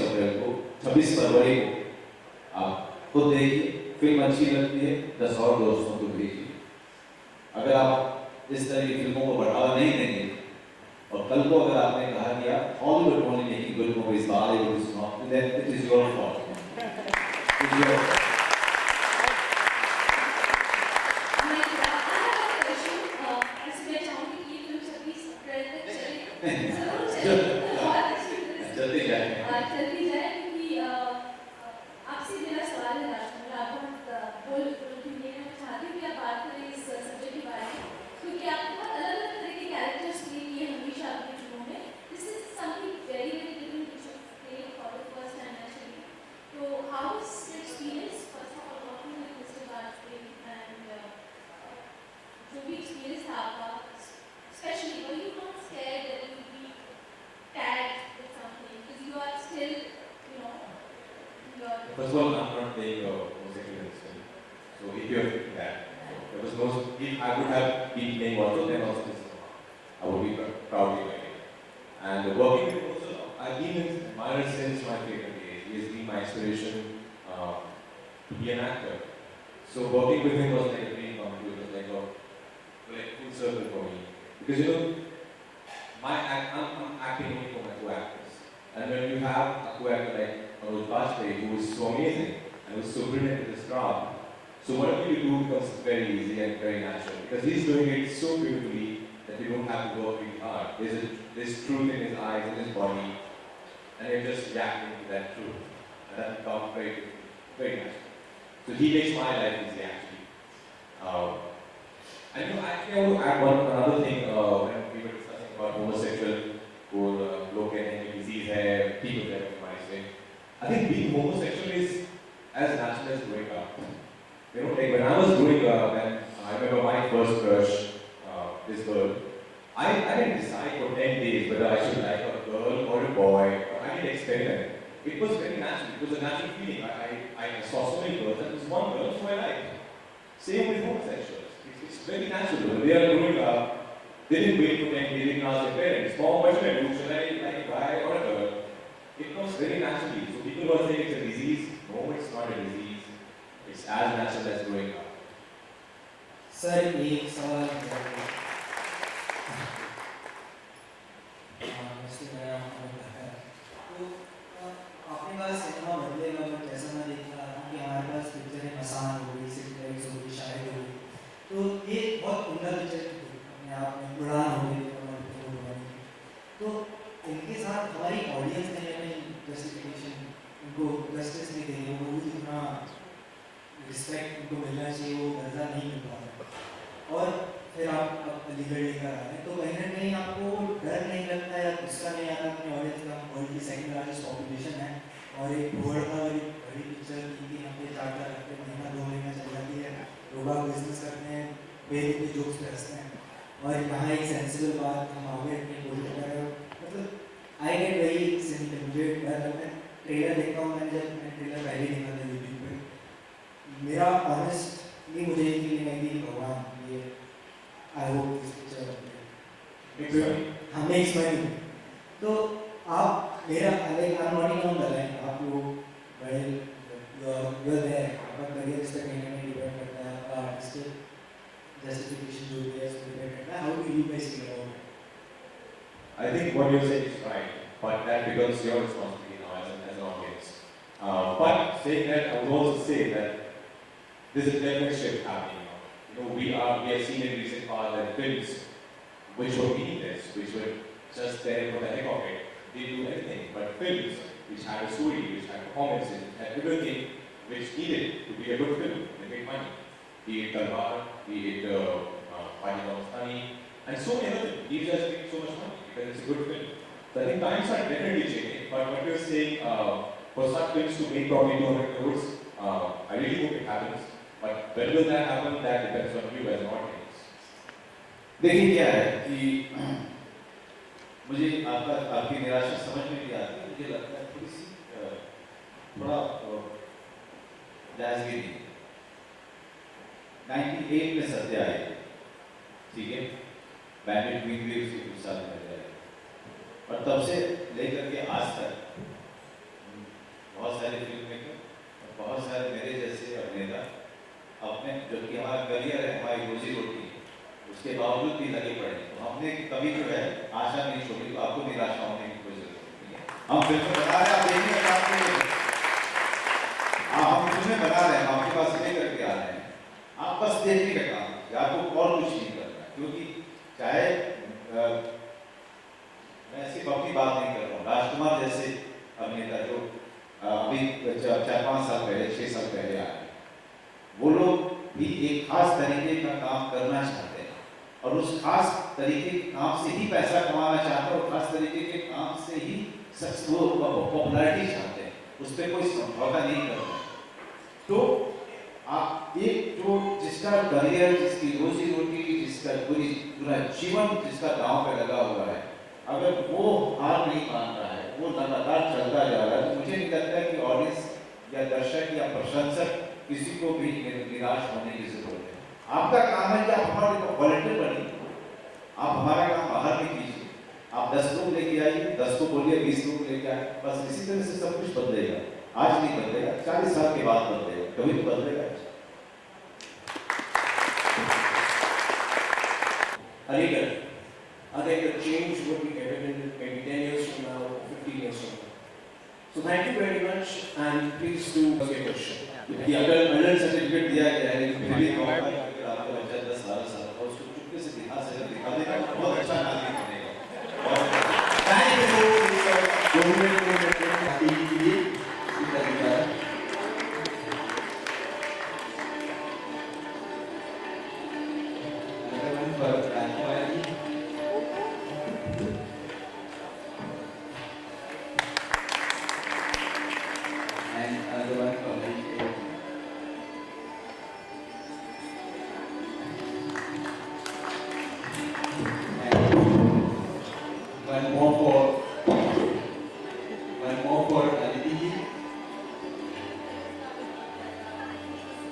फरवरी को आप खुद देखिए। फिल्म अच्छी लगती है 10 और दोस्तों को भेजिए। अगर आप इस तरह की फिल्मों को बढ़ावा नहीं देंगे और कल को अगर आपने कहा कि आप Hollywood only making good movies, Bollywood is not, then it is your fault. चलती जाए क्योंकि आपसे मेरा सवाल है राजकुमार, आप बहुत बोल मैं चाहती हूँ कि आप बात करें इस सब्जेक्ट के बारे में, क्योंकि आपने बहुत अलग अलग तरह के कैरेक्टर्स प्ले किए हमेशा अपनी फिल्मों में। This is something very very different which you play for the first time actually. तो how is the experience first of all working with mister Vajpayee and जो भी एक्सपीरियंस था आपका, specially were you not scared that you be tagged with something because you are still, you know, your... First of all, I'm not playing a homosexual in this film. So if you have that, there was no, if I would have been playing also, then also this is I would be proudly playing it. And working with him also, I've been his admirer since my favorite days. He has been my inspiration to be an actor. So working with him was like a dream come true. It was like a full circle for me. Because you know, I'm acting only for my co-actors. And when you have a co-actor like Manoj Bajpayee, who is so amazing and who is so brilliant with his craft, so whatever you do becomes very easy and very natural. Because he's doing it so beautifully that you don't have to work really hard. There's truth in his eyes, in his body, and you're just reacting to that truth. And that becomes very, very natural. So he makes my life easy actually. And you know, actually I want to add another thing when we were discussing about homosexual और लोग कहते हैं कि disease है, ठीक हो जाएगा हमारे से. I think being homosexual is as natural as growing up. You know, like when I was growing up, and I remember my first crush, this girl. I didn't decide for 10 days whether I should like a girl or a boy. I didn't experiment. It was very natural. It was a natural feeling. I saw so many girls, and there was one girl who I liked. Same with homosexuals. It's very natural. When they are growing up, they didn't wait for 10 days, they didn't ask their parents, Mom, what should I do? Should I like a guy or a girl? It comes very naturally. So people who are saying it's a disease, no, it's not a disease. It's as natural as growing up. Sir एक सवाल अपने पास cinema बदलेगा but जैसा मैं देख रहा हूँ कि हमारे पास पिक्चरें मसान हो गई, सिक्रेट्स हो गई, शायद हो गई, तो ये बहुत उम्दा पिक्चर अपने आप में उड़ान हो गई। तो इनके साथ हमारी ऑडियंस ने हमें जस्टिफिकेशन, उनको जस्टिस नहीं देंगे, वो जितना रिस्पेक्ट उनको मिलना चाहिए वो दर्जा नहीं मिल पाता। और फिर आप अलीगढ़ लेकर आ रहे हैं, तो कहीं ना कहीं आपको डर नहीं लगता या गुस्सा नहीं आता अपनी ऑडियंस का? वर्ल्ड की सेकंड लार्जेस्ट पॉपुलेशन है और एक वर्ल्ड का बड़ी बड़ी पिक्चर 3-3 हफ्ते 4-4 हफ्ते महीना 2 महीना चल जाती है, लोग बिजनेस करते हैं, बेसिकली जोक्स पे हंसते हैं, और यहाँ एक सेंसिबल बात हम आगे अपनी कोशिश कर रहे हो। मतलब आई गेट वेरी सिंपल, मुझे डर लगता है ट्रेलर देखता हूँ, मैंने जब मैं ट्रेलर पहले देखा था यूट्यूब पे, मेरा ऑनेस्टली मुझे ये फीलिंग आई थी भगवान ये आई होप दिस पिक्चर हमें इसमें, तो आप मेरा like I am not in on the line, आप लोग बड़े यू आर देयर, आपका करियर इस पर कहीं ना कहीं डिपेंड करता है, आपका आर्टिस्टिक जस्टिफिकेशन जो भी है इस पर डिपेंड करता है। How do you guys feel about it? I think what you said is right, but that becomes your responsibility now as an audience. But saying that, I would also say that there's a definite shift happening now. You know, we have seen in recent past that films which were meaningless, which were just there for the heck of it, they do anything. But films which had a story, which had performances, had everything which needed to be a good film, they made money. Be it Talwar, be it Pani Ramastani, and so many other things. These just make so much money because it's a good film. So I think times are definitely changing. But what you're saying, for such films to make probably 200 crores, I really hope it happens. But when will that happen? That depends on you as an audience. देखिए क्या है कि मुझे आपकी निराशा समझ में भी आती है, मुझे लगता है थोड़ी सी थोड़ा जायज़गी 98 में सत्या आई, ठीक है, बैंडेड क्वीन भी उसी कुछ साल में आया, और तब से लेकर के आज तक बहुत सारे फिल्म मेकर, बहुत सारे मेरे जैसे अभिनेता अपने जो कि हमारा करियर है, हमारी रोजी रोटी है, उसके बावजूद भी लगे पड़े। तो हमने कभी जो है आशा नहीं छोड़ी, तो आपको निराशा होने की कोई जरूरत नहीं है। हम फिल्में बना रहे हैं, आप देखने का काम नहीं है। हम फिल्में बना रहे हैं, आपके पास लेकर के आ रहे हैं, आप बस देखने का काम है, आपको और कुछ नहीं करना। क्योंकि चाहे मैं सिर्फ अपनी बात नहीं कर रहा हूँ, राजकुमार जैसे अभिनेता जो अभी 4-5 साल पहले 6 साल पहले आए, वो लोग भी एक खास तरीके का काम करना चाहते हैं और उस खास तरीके के काम से ही पैसा कमाना चाहते हैं और खास तरीके के काम से ही वो पॉपुलैरिटी चाहते हैं, उस पर कोई समझौता नहीं करते। तो आप एक जो जिसका करियर, जिसकी रोजी रोटी, जिसका पूरा जीवन जिसका दांव पे लगा हुआ है, अगर वो हार नहीं मान रहा है, वो लगातार चलता जा रहा है, तो मुझे नहीं लगता कि ऑडियंस या दर्शक या प्रशंसक किसी को भी निराश होने की जरूरत है। आपका काम है कि आप हमारे वॉलंटियर बनिए, आप हमारा काम बाहर में कीजिए। आप 10 लोग लेके आइए, 10 को बोलिए 20 लोग लेके आए, बस इसी तरह से सब कुछ बदलेगा। आज नहीं बदलेगा, 40 साल के बाद बदलेगा, कभी तो बदलेगा। Aligarh, I think the change would be evident maybe 10 years from now, 15 years from now. So thank you very much, and please do ask a question. अगर मेडल सर्टिफिकेट दिया गया है, लेकिन फिर भी आपका बच्चा 10 साल का उसको चुपके से दिखा देगा, बहुत अच्छा नागरिक बनेगा।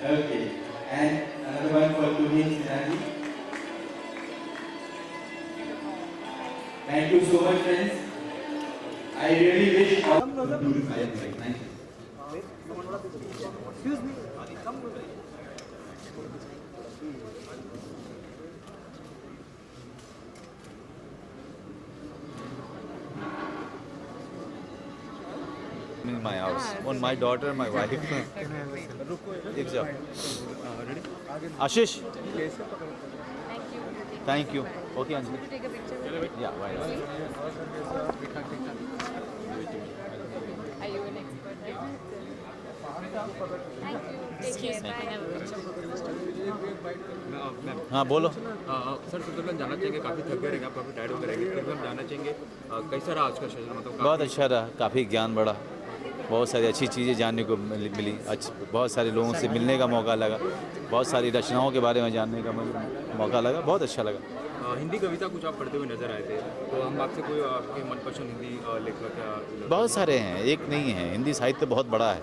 Okay, and another one for Tuhin Sinani. Thank you so much, friends. I really wish. Excuse me. In my house, on my daughter, my wife. Ashish. Thank you. Okay, Anjali. Take a picture. Yeah, why not? Are you an expert? Thank you. Take care. Bye. Have a picture. हाँ बोलो। Sir सबसे पहले जानना चाहेंगे, काफ़ी थक गए रहेंगे आप, काफ़ी टायर्ड हो गए रहेंगे, फिर भी हम जानना चाहेंगे कैसा रहा आज का सेशन? मतलब बहुत अच्छा रहा, काफ़ी ज्ञान बढ़ा, बहुत सारी अच्छी चीज़ें जानने को मिली, बहुत सारे लोगों से मिलने का मौका लगा, बहुत सारी रचनाओं के बारे में जानने का मौका लगा, बहुत अच्छा लगा। हिंदी कविता कुछ आप पढ़ते हुए नजर आए थे, तो हम आपसे कोई आपके मनपसंद हिंदी लेखक या? बहुत सारे हैं, एक नहीं है। हिंदी साहित्य बहुत बड़ा है,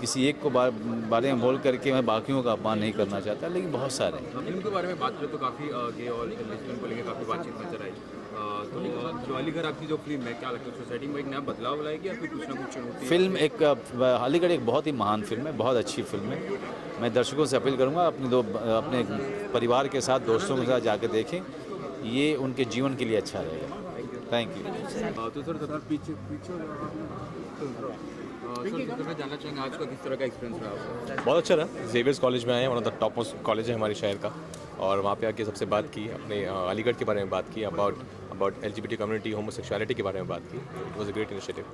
किसी एक को बारे में बोल करके मैं बाकियों का अपमान नहीं करना चाहता, लेकिन बहुत सारे हैं। फिल्म के बारे में बात करें तो काफ़ी गे और लेस्बियन को लेकर काफ़ी बातचीत नजर आई, तो जो अलीगढ़ आपकी जो फिल्म है, क्या लगता है सोसाइटी में एक नया बदलाव लाएगी या फिर कुछ ना कुछ चुनौती? फिल्म एक अलीगढ़ एक बहुत ही महान फिल्म है, बहुत अच्छी फिल्म है। मैं दर्शकों से अपील करूँगा अपने परिवार के साथ, दोस्तों के साथ जाकर देखें, ये उनके जीवन के लिए अच्छा रहेगा। Thank you. तो सर सर पीछे सर जानना चाहेंगे आज का किस तरह का एक्सपीरियंस रहा आपका? बहुत अच्छा रहा। जेवियर्स कॉलेज में आए हैं, one of the top most college है हमारे शहर का, और वहाँ पे आके सबसे बात की, अपने अलीगढ़ के बारे में बात की, अबाउट LGBT कम्युनिटी, होमोसेक्सुअलिटी के बारे में बात की। It was a great initiative.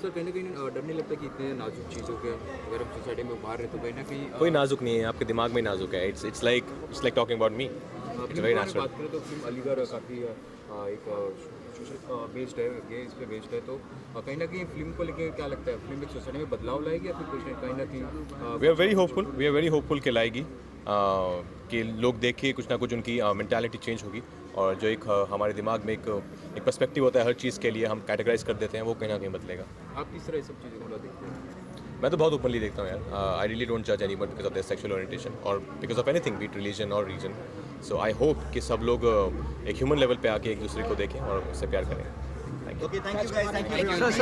Sir कहीं ना कहीं डर नहीं लगता कि इतने नाजुक चीज़ों के अगर हम सोसाइटी में बाहर रहे तो कहीं ना कहीं कोई नाजुक नहीं है, आपके दिमाग में नाजुक है। It's like talking about me, it's very natural. बात करें तो फिल्म अलीगढ़ काफ़ी एक सोशल बेस्ड है, गे इस पे बेस्ड है, तो कहीं ना कहीं फिल्म को लेकर क्या लगता है, फिल्म एक सोसाइटी में बदलाव लाएगी या फिर कुछ कहीं ना कहीं? वी आर वेरी होपफुल कि लाएगी, कि लोग देख के कुछ ना कुछ उनकी मेंटालिटी चेंज होगी, और जो एक हमारे दिमाग में एक पर्सपेक्टिव होता है हर चीज़ के लिए, हम कैटेगराइज कर देते हैं, वो कहीं ना कहीं बदलेगा। आप किस तरह सब चीज़ों को देखते हैं? मैं तो बहुत ओपनली देखता हूँ यार। आई रियली डोंट जज anyone because of their sexual orientation और because of anything, be it religion और रीजन। सो आई होप कि सब लोग एक ह्यूमन लेवल पे आके एक दूसरे को देखें और उससे प्यार करें। Okay, thank you guys. Thank you everyone.